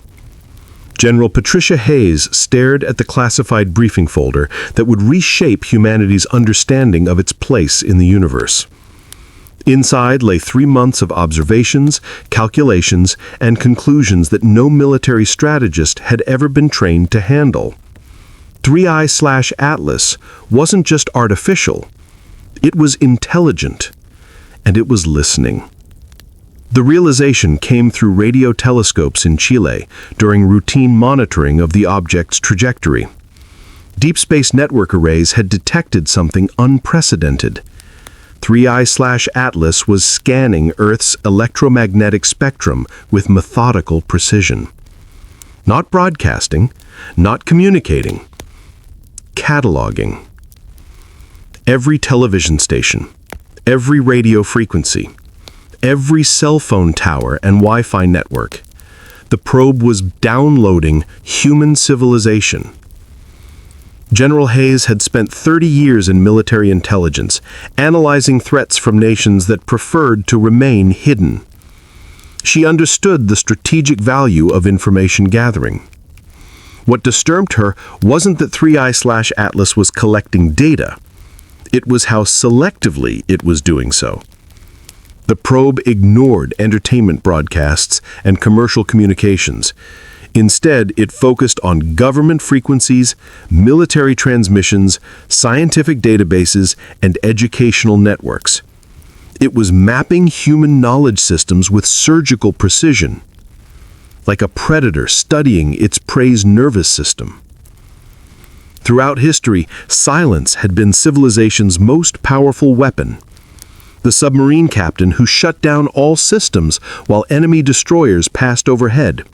General Patricia Hayes stared at the classified briefing folder that would reshape humanity's understanding of its place in the universe. Inside lay 3 months of observations, calculations, and conclusions that no military strategist had ever been trained to handle. 3I/Atlas wasn't just artificial. It was intelligent, and it was listening. The realization came through radio telescopes in Chile during routine monitoring of the object's trajectory. Deep Space Network arrays had detected something unprecedented. 3I/Atlas was scanning Earth's electromagnetic spectrum with methodical precision. Not broadcasting, not communicating, cataloging. Every television station, every radio frequency, every cell phone tower and Wi-Fi network. The probe was downloading human civilization. General Hayes had spent 30 years in military intelligence, analyzing threats from nations that preferred to remain hidden. She understood the strategic value of information gathering. What disturbed her wasn't that 3I/Atlas was collecting data. It was how selectively it was doing so. The probe ignored entertainment broadcasts and commercial communications. Instead, it focused on government frequencies, military transmissions, scientific databases, and educational networks. It was mapping human knowledge systems with surgical precision, like a predator studying its prey's nervous system. Throughout history, silence had been civilization's most powerful weapon. The submarine captain who shut down all systems while enemy destroyers passed overhead.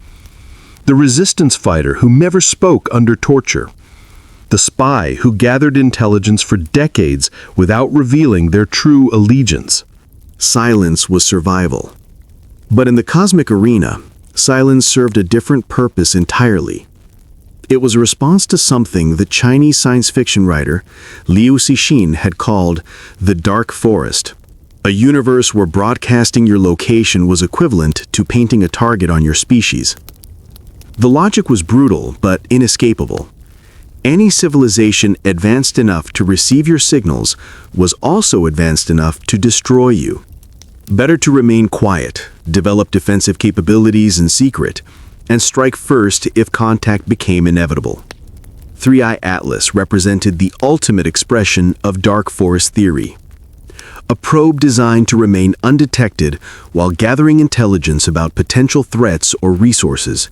The resistance fighter who never spoke under torture. The spy who gathered intelligence for decades without revealing their true allegiance. Silence was survival. But in the cosmic arena, silence served a different purpose entirely. It was a response to something the Chinese science fiction writer Liu Cixin had called the Dark Forest, a universe where broadcasting your location was equivalent to painting a target on your species. The logic was brutal but inescapable. Any civilization advanced enough to receive your signals was also advanced enough to destroy you. Better to remain quiet, develop defensive capabilities in secret, and strike first if contact became inevitable. 3I/Atlas represented the ultimate expression of dark forest theory. A probe designed to remain undetected while gathering intelligence about potential threats or resources.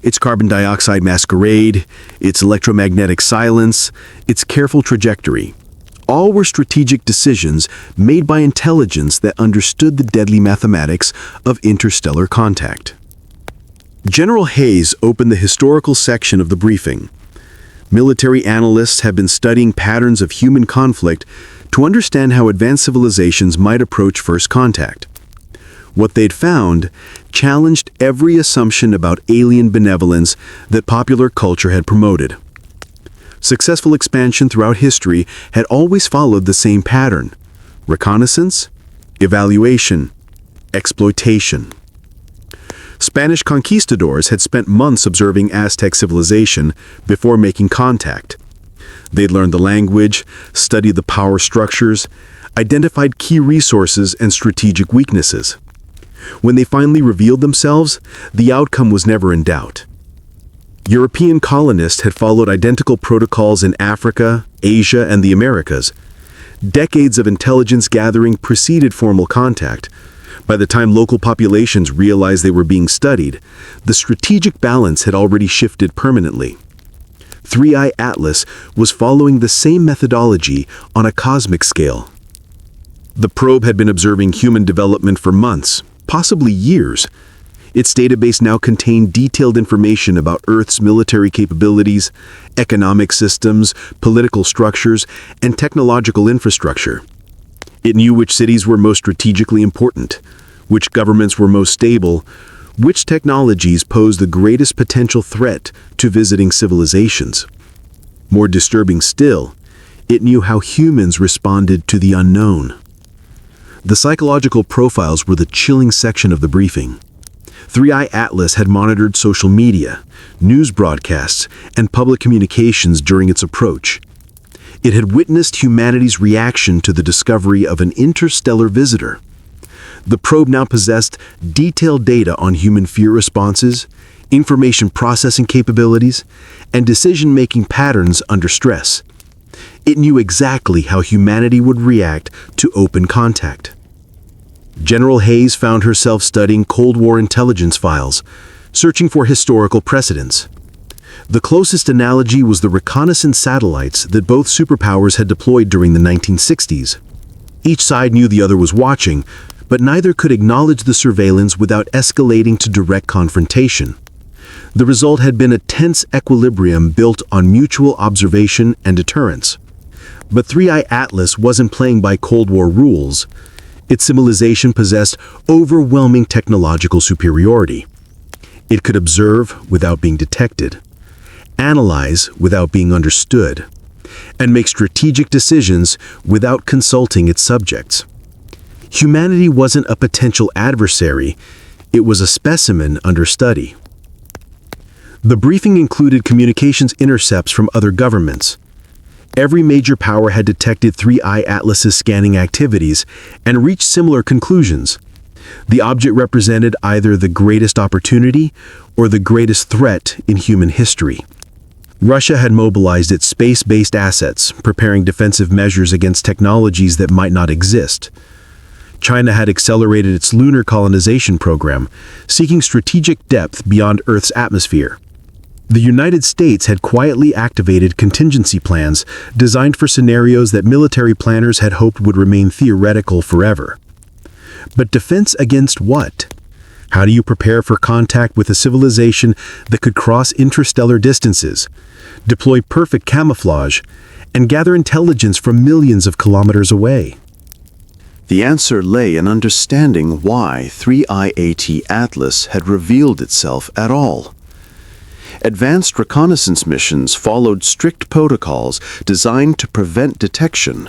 Its carbon dioxide masquerade, its electromagnetic silence, its careful trajectory. All were strategic decisions made by intelligence that understood the deadly mathematics of interstellar contact. General Hayes opened the historical section of the briefing. Military analysts have been studying patterns of human conflict to understand how advanced civilizations might approach first contact. What they'd found challenged every assumption about alien benevolence that popular culture had promoted. Successful expansion throughout history had always followed the same pattern: reconnaissance, evaluation, exploitation. Spanish conquistadors had spent months observing Aztec civilization before making contact. They'd learned the language, studied the power structures, identified key resources and strategic weaknesses. When they finally revealed themselves, the outcome was never in doubt. European colonists had followed identical protocols in Africa, Asia, and the Americas. Decades of intelligence gathering preceded formal contact. By the time local populations realized they were being studied, the strategic balance had already shifted permanently. 3I/Atlas was following the same methodology on a cosmic scale. The probe had been observing human development for months, possibly years. Its database now contained detailed information about Earth's military capabilities, economic systems, political structures, and technological infrastructure. It knew which cities were most strategically important, which governments were most stable, which technologies posed the greatest potential threat to visiting civilizations. More disturbing still, it knew how humans responded to the unknown. The psychological profiles were the chilling section of the briefing. 3i Atlas had monitored social media, news broadcasts, and public communications during its approach. It had witnessed humanity's reaction to the discovery of an interstellar visitor. The probe now possessed detailed data on human fear responses, information processing capabilities, and decision-making patterns under stress. It knew exactly how humanity would react to open contact. General Hayes found herself studying Cold War intelligence files, searching for historical precedents. The closest analogy was the reconnaissance satellites that both superpowers had deployed during the 1960s. Each side knew the other was watching, but neither could acknowledge the surveillance without escalating to direct confrontation. The result had been a tense equilibrium built on mutual observation and deterrence. But 3i Atlas wasn't playing by Cold War rules. Its civilization possessed overwhelming technological superiority. It could observe without being detected, analyze without being understood, and make strategic decisions without consulting its subjects. Humanity wasn't a potential adversary, it was a specimen under study. The briefing included communications intercepts from other governments. Every major power had detected 3i Atlas's scanning activities and reached similar conclusions. The object represented either the greatest opportunity or the greatest threat in human history. Russia had mobilized its space-based assets, preparing defensive measures against technologies that might not exist. China had accelerated its lunar colonization program, seeking strategic depth beyond Earth's atmosphere. The United States had quietly activated contingency plans designed for scenarios that military planners had hoped would remain theoretical forever. But defense against what? How do you prepare for contact with a civilization that could cross interstellar distances, deploy perfect camouflage, and gather intelligence from millions of kilometers away? The answer lay in understanding why 3i Atlas had revealed itself at all. Advanced reconnaissance missions followed strict protocols designed to prevent detection.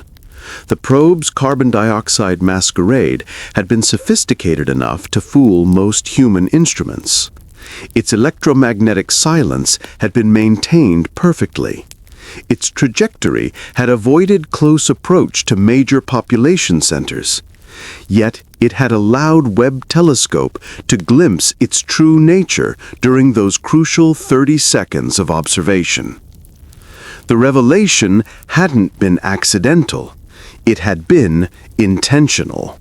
The probe's carbon dioxide masquerade had been sophisticated enough to fool most human instruments. Its electromagnetic silence had been maintained perfectly. Its trajectory had avoided close approach to major population centers. Yet it had allowed Webb telescope to glimpse its true nature during those crucial 30 seconds of observation. The revelation hadn't been accidental. It had been intentional.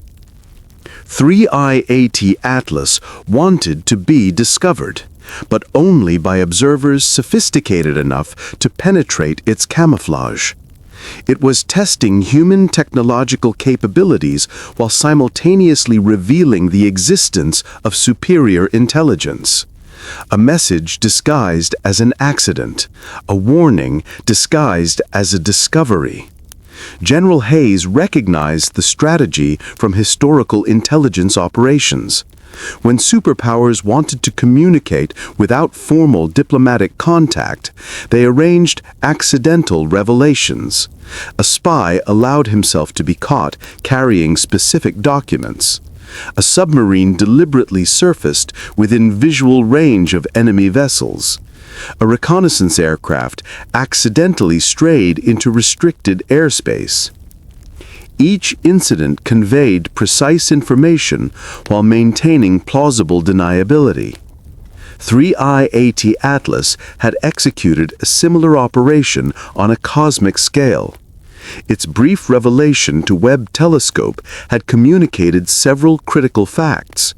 3i Atlas wanted to be discovered, but only by observers sophisticated enough to penetrate its camouflage. It was testing human technological capabilities while simultaneously revealing the existence of superior intelligence. A message disguised as an accident, a warning disguised as a discovery. General Hayes recognized the strategy from historical intelligence operations. When superpowers wanted to communicate without formal diplomatic contact, they arranged accidental revelations. A spy allowed himself to be caught carrying specific documents. A submarine deliberately surfaced within visual range of enemy vessels. A reconnaissance aircraft accidentally strayed into restricted airspace. Each incident conveyed precise information while maintaining plausible deniability. 3i Atlas had executed a similar operation on a cosmic scale. Its brief revelation to Webb telescope had communicated several critical facts.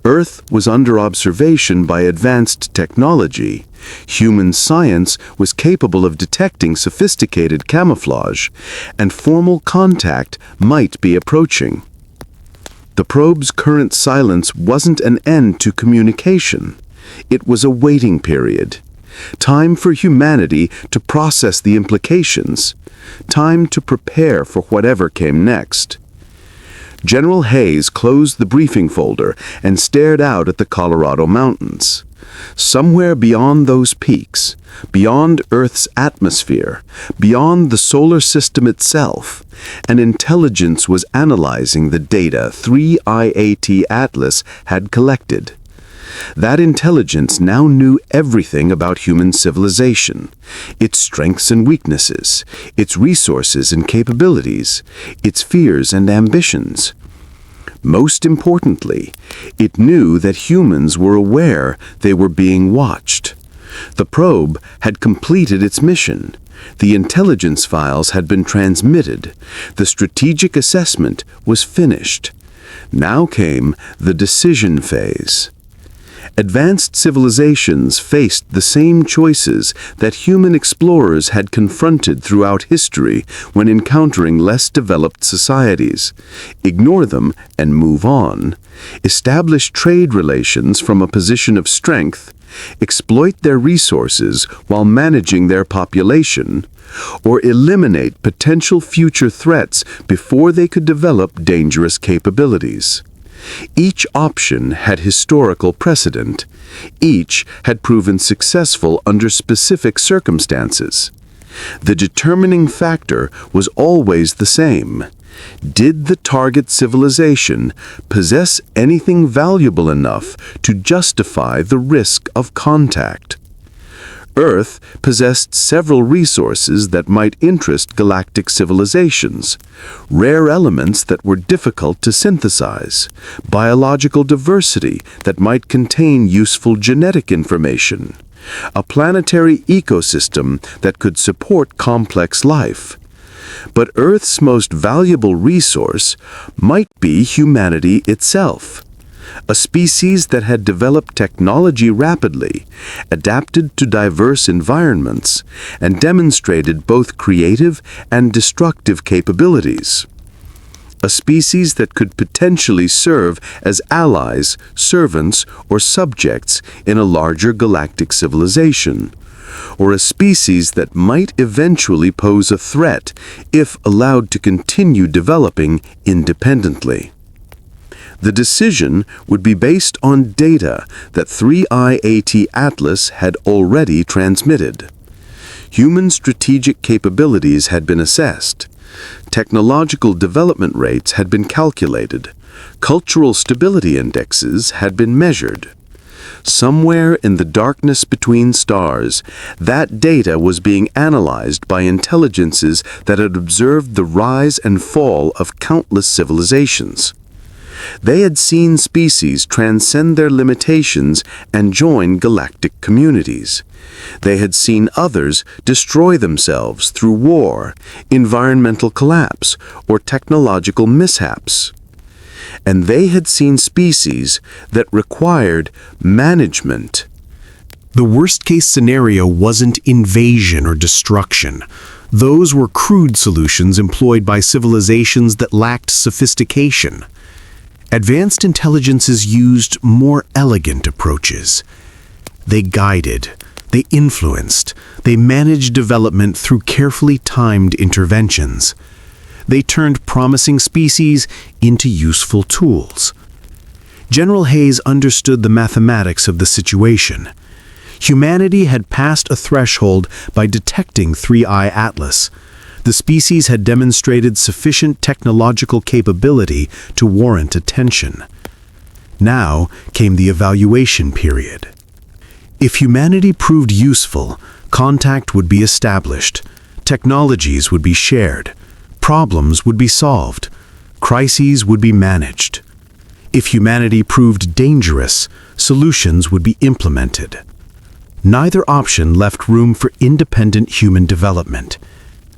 Earth was under observation by advanced technology. Human science was capable of detecting sophisticated camouflage, and formal contact might be approaching. The probe's current silence wasn't an end to communication. It was a waiting period. Time for humanity to process the implications. Time to prepare for whatever came next. General Hayes closed the briefing folder and stared out at the Colorado mountains. Somewhere beyond those peaks, beyond Earth's atmosphere, beyond the solar system itself, an intelligence was analyzing the data 3i Atlas had collected. That intelligence now knew everything about human civilization, its strengths and weaknesses, its resources and capabilities, its fears and ambitions. Most importantly, it knew that humans were aware they were being watched. The probe had completed its mission. The intelligence files had been transmitted. The strategic assessment was finished. Now came the decision phase. Advanced civilizations faced the same choices that human explorers had confronted throughout history when encountering less developed societies. Ignore them and move on. Establish trade relations from a position of strength. Exploit their resources while managing their population, or eliminate potential future threats before they could develop dangerous capabilities. Each option had historical precedent. Each had proven successful under specific circumstances. The determining factor was always the same. Did the target civilization possess anything valuable enough to justify the risk of contact? Earth possessed several resources that might interest galactic civilizations, rare elements that were difficult to synthesize, biological diversity that might contain useful genetic information, a planetary ecosystem that could support complex life. But Earth's most valuable resource might be humanity itself. A species that had developed technology rapidly, adapted to diverse environments, and demonstrated both creative and destructive capabilities. A species that could potentially serve as allies, servants, or subjects in a larger galactic civilization. Or a species that might eventually pose a threat if allowed to continue developing independently. The decision would be based on data that 3IAT Atlas had already transmitted. Human strategic capabilities had been assessed. Technological development rates had been calculated. Cultural stability indexes had been measured. Somewhere in the darkness between stars, that data was being analyzed by intelligences that had observed the rise and fall of countless civilizations. They had seen species transcend their limitations and join galactic communities. They had seen others destroy themselves through war, environmental collapse, or technological mishaps. And they had seen species that required management. The worst-case scenario wasn't invasion or destruction. Those were crude solutions employed by civilizations that lacked sophistication. Advanced intelligences used more elegant approaches. They guided, they influenced, they managed development through carefully timed interventions. They turned promising species into useful tools. General Hayes understood the mathematics of the situation. Humanity had passed a threshold by detecting 3I Atlas. The species had demonstrated sufficient technological capability to warrant attention. Now came the evaluation period. If humanity proved useful, contact would be established, technologies would be shared, problems would be solved, crises would be managed. If humanity proved dangerous, solutions would be implemented. Neither option left room for independent human development.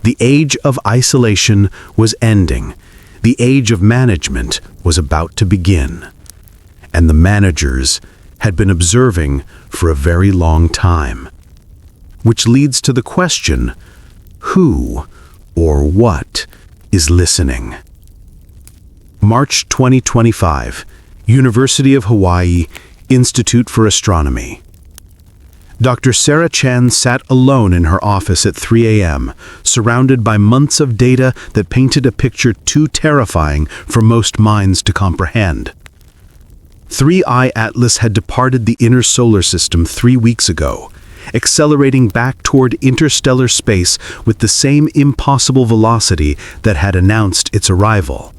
The age of isolation was ending. The age of management was about to begin. And the managers had been observing for a very long time. Which leads to the question, who or what is listening? March 2025, University of Hawaii, Institute for Astronomy. Dr. Sarah Chan sat alone in her office at 3 a.m., surrounded by months of data that painted a picture too terrifying for most minds to comprehend. 3I Atlas had departed the inner solar system 3 weeks ago, accelerating back toward interstellar space with the same impossible velocity that had announced its arrival.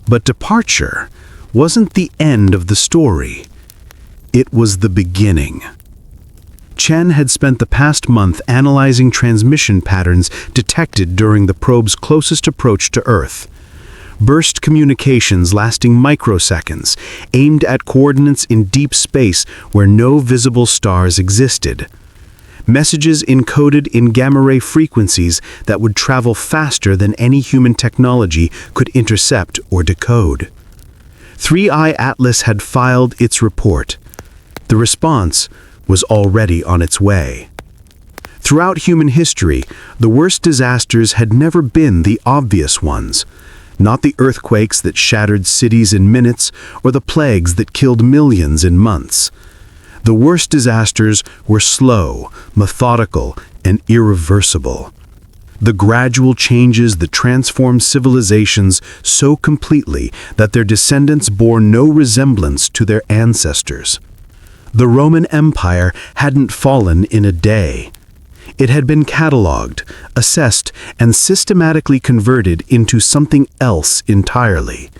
But departure wasn't the end of the story. It was the beginning. Chen had spent the past month analyzing transmission patterns detected during the probe's closest approach to Earth. Burst communications lasting microseconds, aimed at coordinates in deep space where no visible stars existed. Messages encoded in gamma-ray frequencies that would travel faster than any human technology could intercept or decode. 3i Atlas had filed its report. The response was already on its way. Throughout human history, the worst disasters had never been the obvious ones. Not the earthquakes that shattered cities in minutes or the plagues that killed millions in months. The worst disasters were slow, methodical, and irreversible. The gradual changes that transformed civilizations so completely that their descendants bore no resemblance to their ancestors. The Roman Empire hadn't fallen in a day. It had been catalogued, assessed, and systematically converted into something else entirely.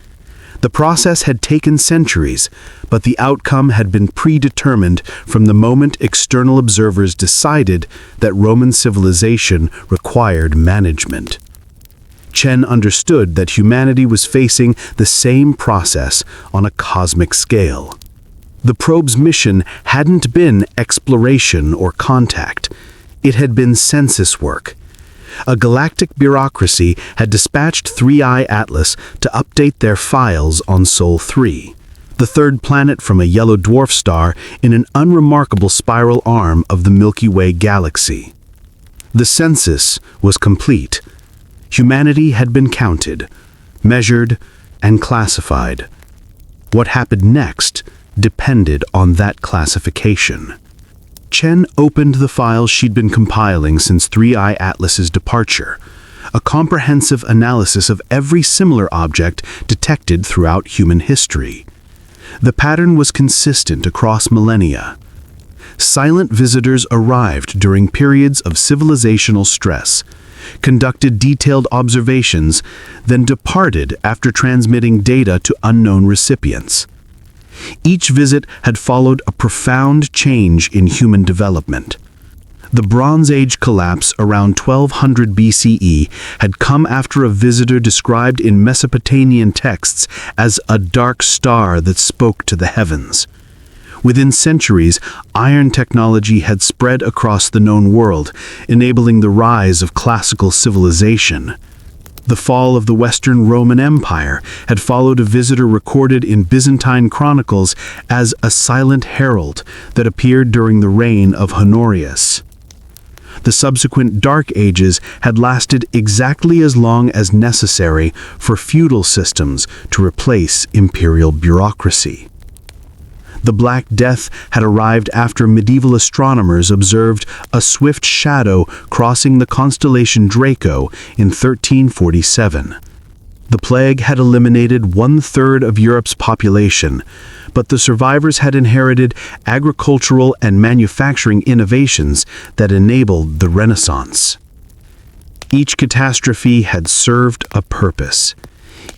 The process had taken centuries, but the outcome had been predetermined from the moment external observers decided that Roman civilization required management. Chen understood that humanity was facing the same process on a cosmic scale. The probe's mission hadn't been exploration or contact. It had been census work. A galactic bureaucracy had dispatched 3i Atlas to update their files on Sol 3, the third planet from a yellow dwarf star in an unremarkable spiral arm of the Milky Way galaxy. The census was complete. Humanity had been counted, measured, and classified. What happened next depended on that classification. Chen opened the files she'd been compiling since 3i Atlas's departure, a comprehensive analysis of every similar object detected throughout human history. The pattern was consistent across millennia. Silent visitors arrived during periods of civilizational stress, conducted detailed observations, then departed after transmitting data to unknown recipients. Each visit had followed a profound change in human development. The Bronze Age collapse around 1200 BCE had come after a visitor described in Mesopotamian texts as a dark star that spoke to the heavens. Within centuries, iron technology had spread across the known world, enabling the rise of classical civilization. The fall of the Western Roman Empire had followed a visitor recorded in Byzantine chronicles as a silent herald that appeared during the reign of Honorius. The subsequent Dark Ages had lasted exactly as long as necessary for feudal systems to replace imperial bureaucracy. The Black Death had arrived after medieval astronomers observed a swift shadow crossing the constellation Draco in 1347. The plague had eliminated 1/3 of Europe's population, but the survivors had inherited agricultural and manufacturing innovations that enabled the Renaissance. Each catastrophe had served a purpose.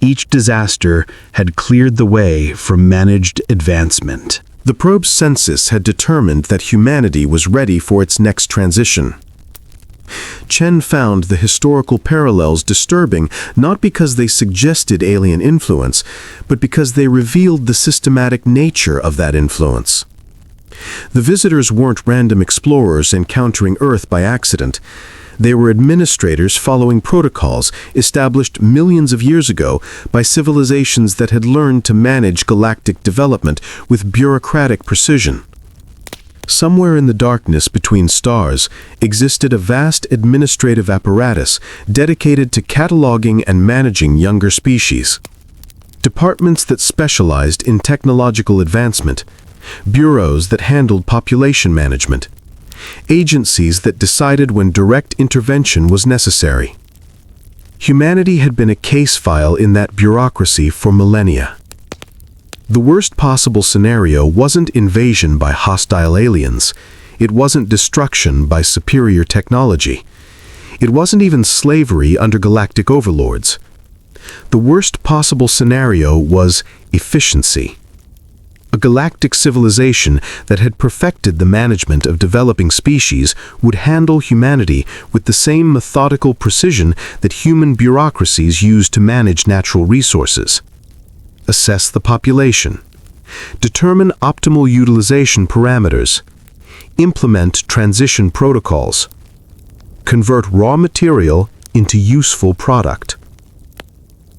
Each disaster had cleared the way for managed advancement. The probe's census had determined that humanity was ready for its next transition. Chen found the historical parallels disturbing not because they suggested alien influence, but because they revealed the systematic nature of that influence. The visitors weren't random explorers encountering Earth by accident. They were administrators following protocols established millions of years ago by civilizations that had learned to manage galactic development with bureaucratic precision. Somewhere in the darkness between stars existed a vast administrative apparatus dedicated to cataloging and managing younger species. Departments that specialized in technological advancement, bureaus that handled population management, agencies that decided when direct intervention was necessary. Humanity had been a case file in that bureaucracy for millennia. The worst possible scenario wasn't invasion by hostile aliens. It wasn't destruction by superior technology. It wasn't even slavery under galactic overlords. The worst possible scenario was efficiency. A galactic civilization that had perfected the management of developing species would handle humanity with the same methodical precision that human bureaucracies use to manage natural resources. Assess the population. Determine optimal utilization parameters. Implement transition protocols. Convert raw material into useful product.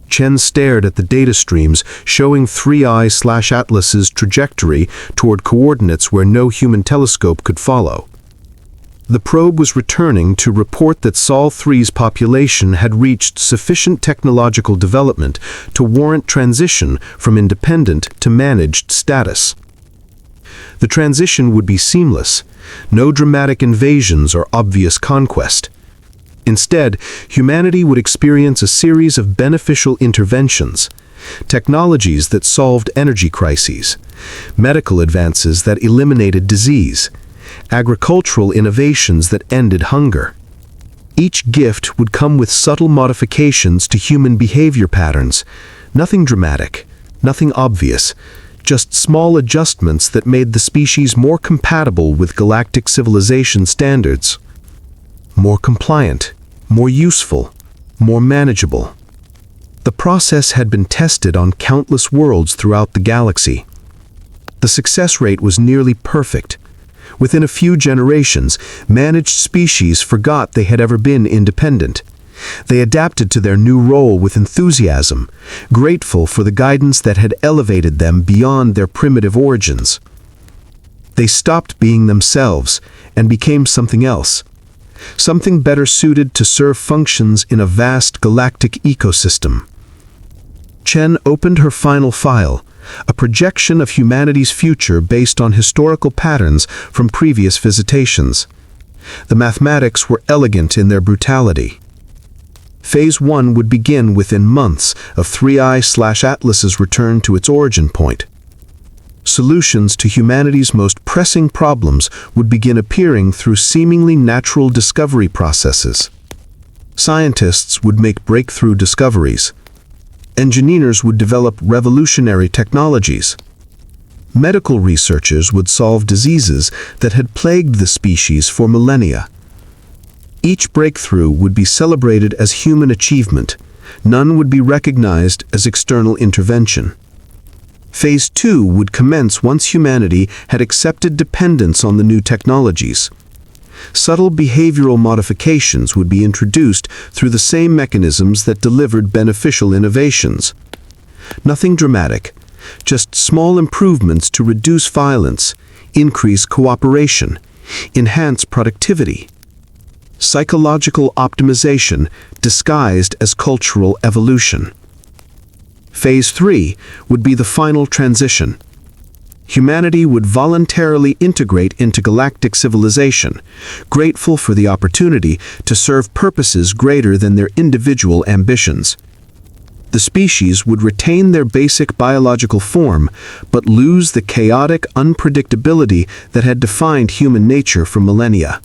Chen stared at the data streams showing 3I/Atlas's trajectory toward coordinates where no human telescope could follow. The probe was returning to report that Sol 3's population had reached sufficient technological development to warrant transition from independent to managed status. The transition would be seamless, no dramatic invasions or obvious conquest. Instead, humanity would experience a series of beneficial interventions, technologies that solved energy crises, medical advances that eliminated disease, agricultural innovations that ended hunger. Each gift would come with subtle modifications to human behavior patterns, nothing dramatic, nothing obvious, just small adjustments that made the species more compatible with galactic civilization standards. More compliant, more useful, more manageable. The process had been tested on countless worlds throughout the galaxy. The success rate was nearly perfect. Within a few generations, managed species forgot they had ever been independent. They adapted to their new role with enthusiasm, grateful for the guidance that had elevated them beyond their primitive origins. They stopped being themselves and became something else. Something better suited to serve functions in a vast galactic ecosystem. Chen opened her final file, a projection of humanity's future based on historical patterns from previous visitations. The mathematics were elegant in their brutality. Phase 1 would begin within months of 3I/Atlas's return to its origin point. Solutions to humanity's most pressing problems would begin appearing through seemingly natural discovery processes. Scientists would make breakthrough discoveries. Engineers would develop revolutionary technologies. Medical researchers would solve diseases that had plagued the species for millennia. Each breakthrough would be celebrated as human achievement. None would be recognized as external intervention. Phase 2 would commence once humanity had accepted dependence on the new technologies. Subtle behavioral modifications would be introduced through the same mechanisms that delivered beneficial innovations. Nothing dramatic, just small improvements to reduce violence, increase cooperation, enhance productivity. Psychological optimization disguised as cultural evolution. Phase 3 would be the final transition. Humanity would voluntarily integrate into galactic civilization, grateful for the opportunity to serve purposes greater than their individual ambitions. The species would retain their basic biological form, but lose the chaotic unpredictability that had defined human nature for millennia.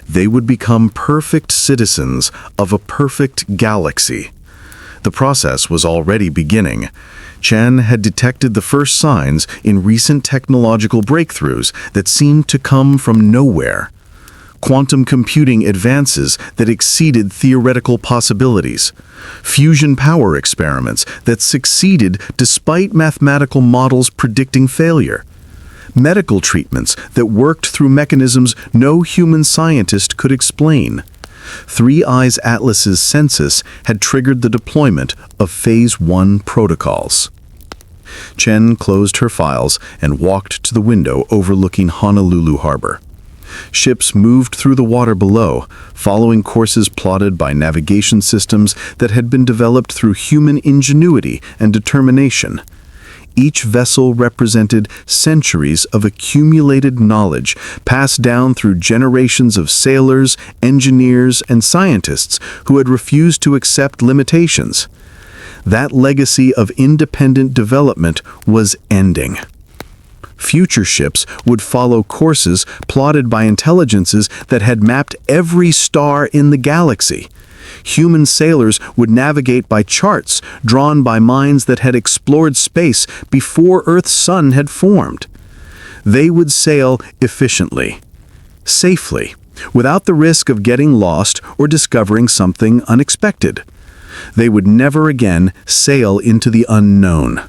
They would become perfect citizens of a perfect galaxy. The process was already beginning. Chen had detected the first signs in recent technological breakthroughs that seemed to come from nowhere. Quantum computing advances that exceeded theoretical possibilities. Fusion power experiments that succeeded despite mathematical models predicting failure. Medical treatments that worked through mechanisms no human scientist could explain. 3I/Atlas's census had triggered the deployment of Phase 1 protocols. Chen closed her files and walked to the window overlooking Honolulu Harbor. Ships moved through the water below, following courses plotted by navigation systems that had been developed through human ingenuity and determination. Each vessel represented centuries of accumulated knowledge passed down through generations of sailors, engineers, and scientists who had refused to accept limitations. That legacy of independent development was ending. Future ships would follow courses plotted by intelligences that had mapped every star in the galaxy. Human sailors would navigate by charts drawn by minds that had explored space before Earth's sun had formed. They would sail efficiently, safely, without the risk of getting lost or discovering something unexpected. They would never again sail into the unknown.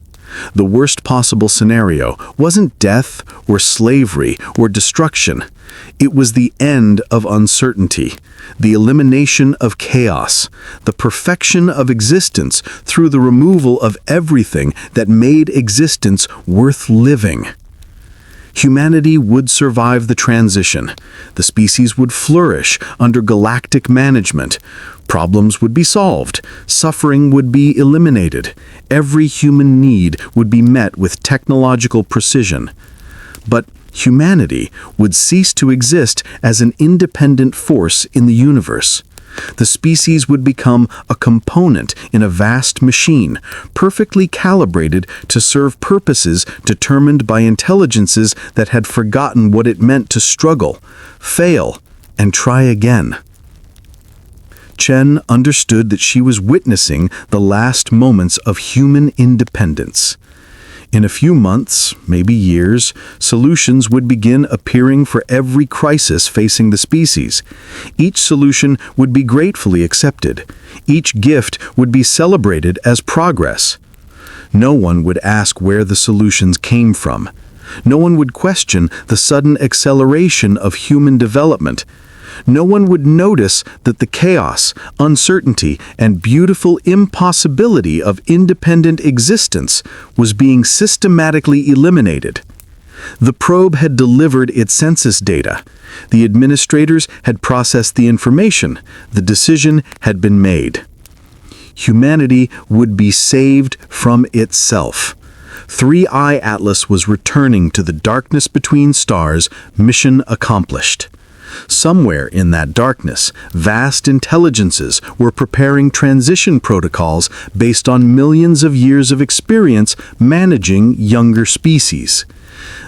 The worst possible scenario wasn't death or slavery or destruction. It was the end of uncertainty, the elimination of chaos, the perfection of existence through the removal of everything that made existence worth living. Humanity would survive the transition. The species would flourish under galactic management. Problems would be solved. Suffering would be eliminated. Every human need would be met with technological precision. But humanity would cease to exist as an independent force in the universe. The species would become a component in a vast machine, perfectly calibrated to serve purposes determined by intelligences that had forgotten what it meant to struggle, fail, and try again. Chen understood that she was witnessing the last moments of human independence. In a few months, maybe years, solutions would begin appearing for every crisis facing the species. Each solution would be gratefully accepted. Each gift would be celebrated as progress. No one would ask where the solutions came from. No one would question the sudden acceleration of human development. No one would notice that the chaos, uncertainty, and beautiful impossibility of independent existence was being systematically eliminated. The probe had delivered its census data. The administrators had processed the information. The decision had been made. Humanity would be saved from itself. 3i Atlas was returning to the darkness between stars, mission accomplished. Somewhere in that darkness, vast intelligences were preparing transition protocols based on millions of years of experience managing younger species.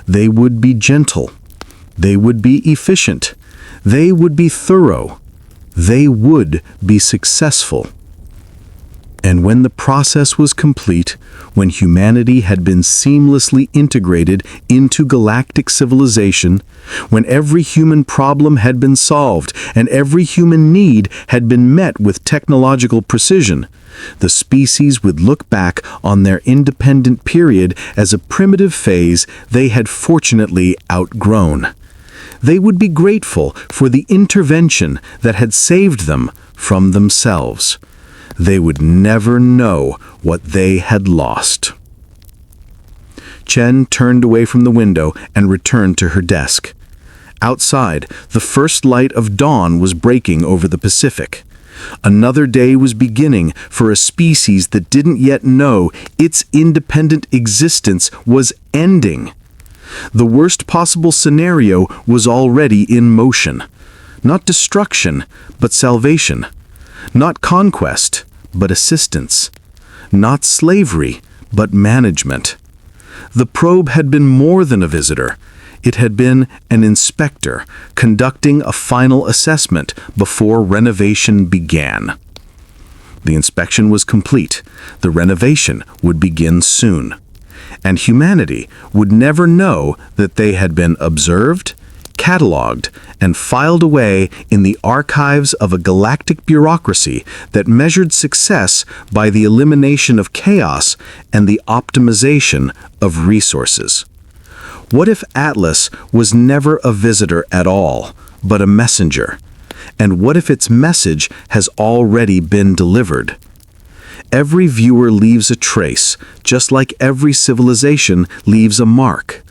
They would be gentle. They would be efficient. They would be thorough. They would be successful. And when the process was complete, when humanity had been seamlessly integrated into galactic civilization, when every human problem had been solved and every human need had been met with technological precision, the species would look back on their independent period as a primitive phase they had fortunately outgrown. They would be grateful for the intervention that had saved them from themselves. They would never know what they had lost. Chen turned away from the window and returned to her desk. Outside, the first light of dawn was breaking over the Pacific. Another day was beginning for a species that didn't yet know its independent existence was ending. The worst possible scenario was already in motion. Not destruction, but salvation. Not conquest, but assistance. Not slavery, but management. The probe had been more than a visitor. It had been an inspector, conducting a final assessment before renovation began. The inspection was complete. The renovation would begin soon. And humanity would never know that they had been observed, catalogued, and filed away in the archives of a galactic bureaucracy that measured success by the elimination of chaos and the optimization of resources. What if Atlas was never a visitor at all, but a messenger? And what if its message has already been delivered? Every viewer leaves a trace, just like every civilization leaves a mark.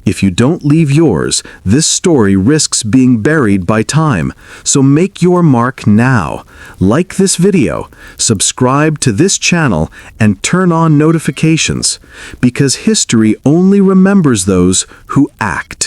If you don't leave yours, this story risks being buried by time. So make your mark now. Like this video, subscribe to this channel, and turn on notifications, because history only remembers those who act.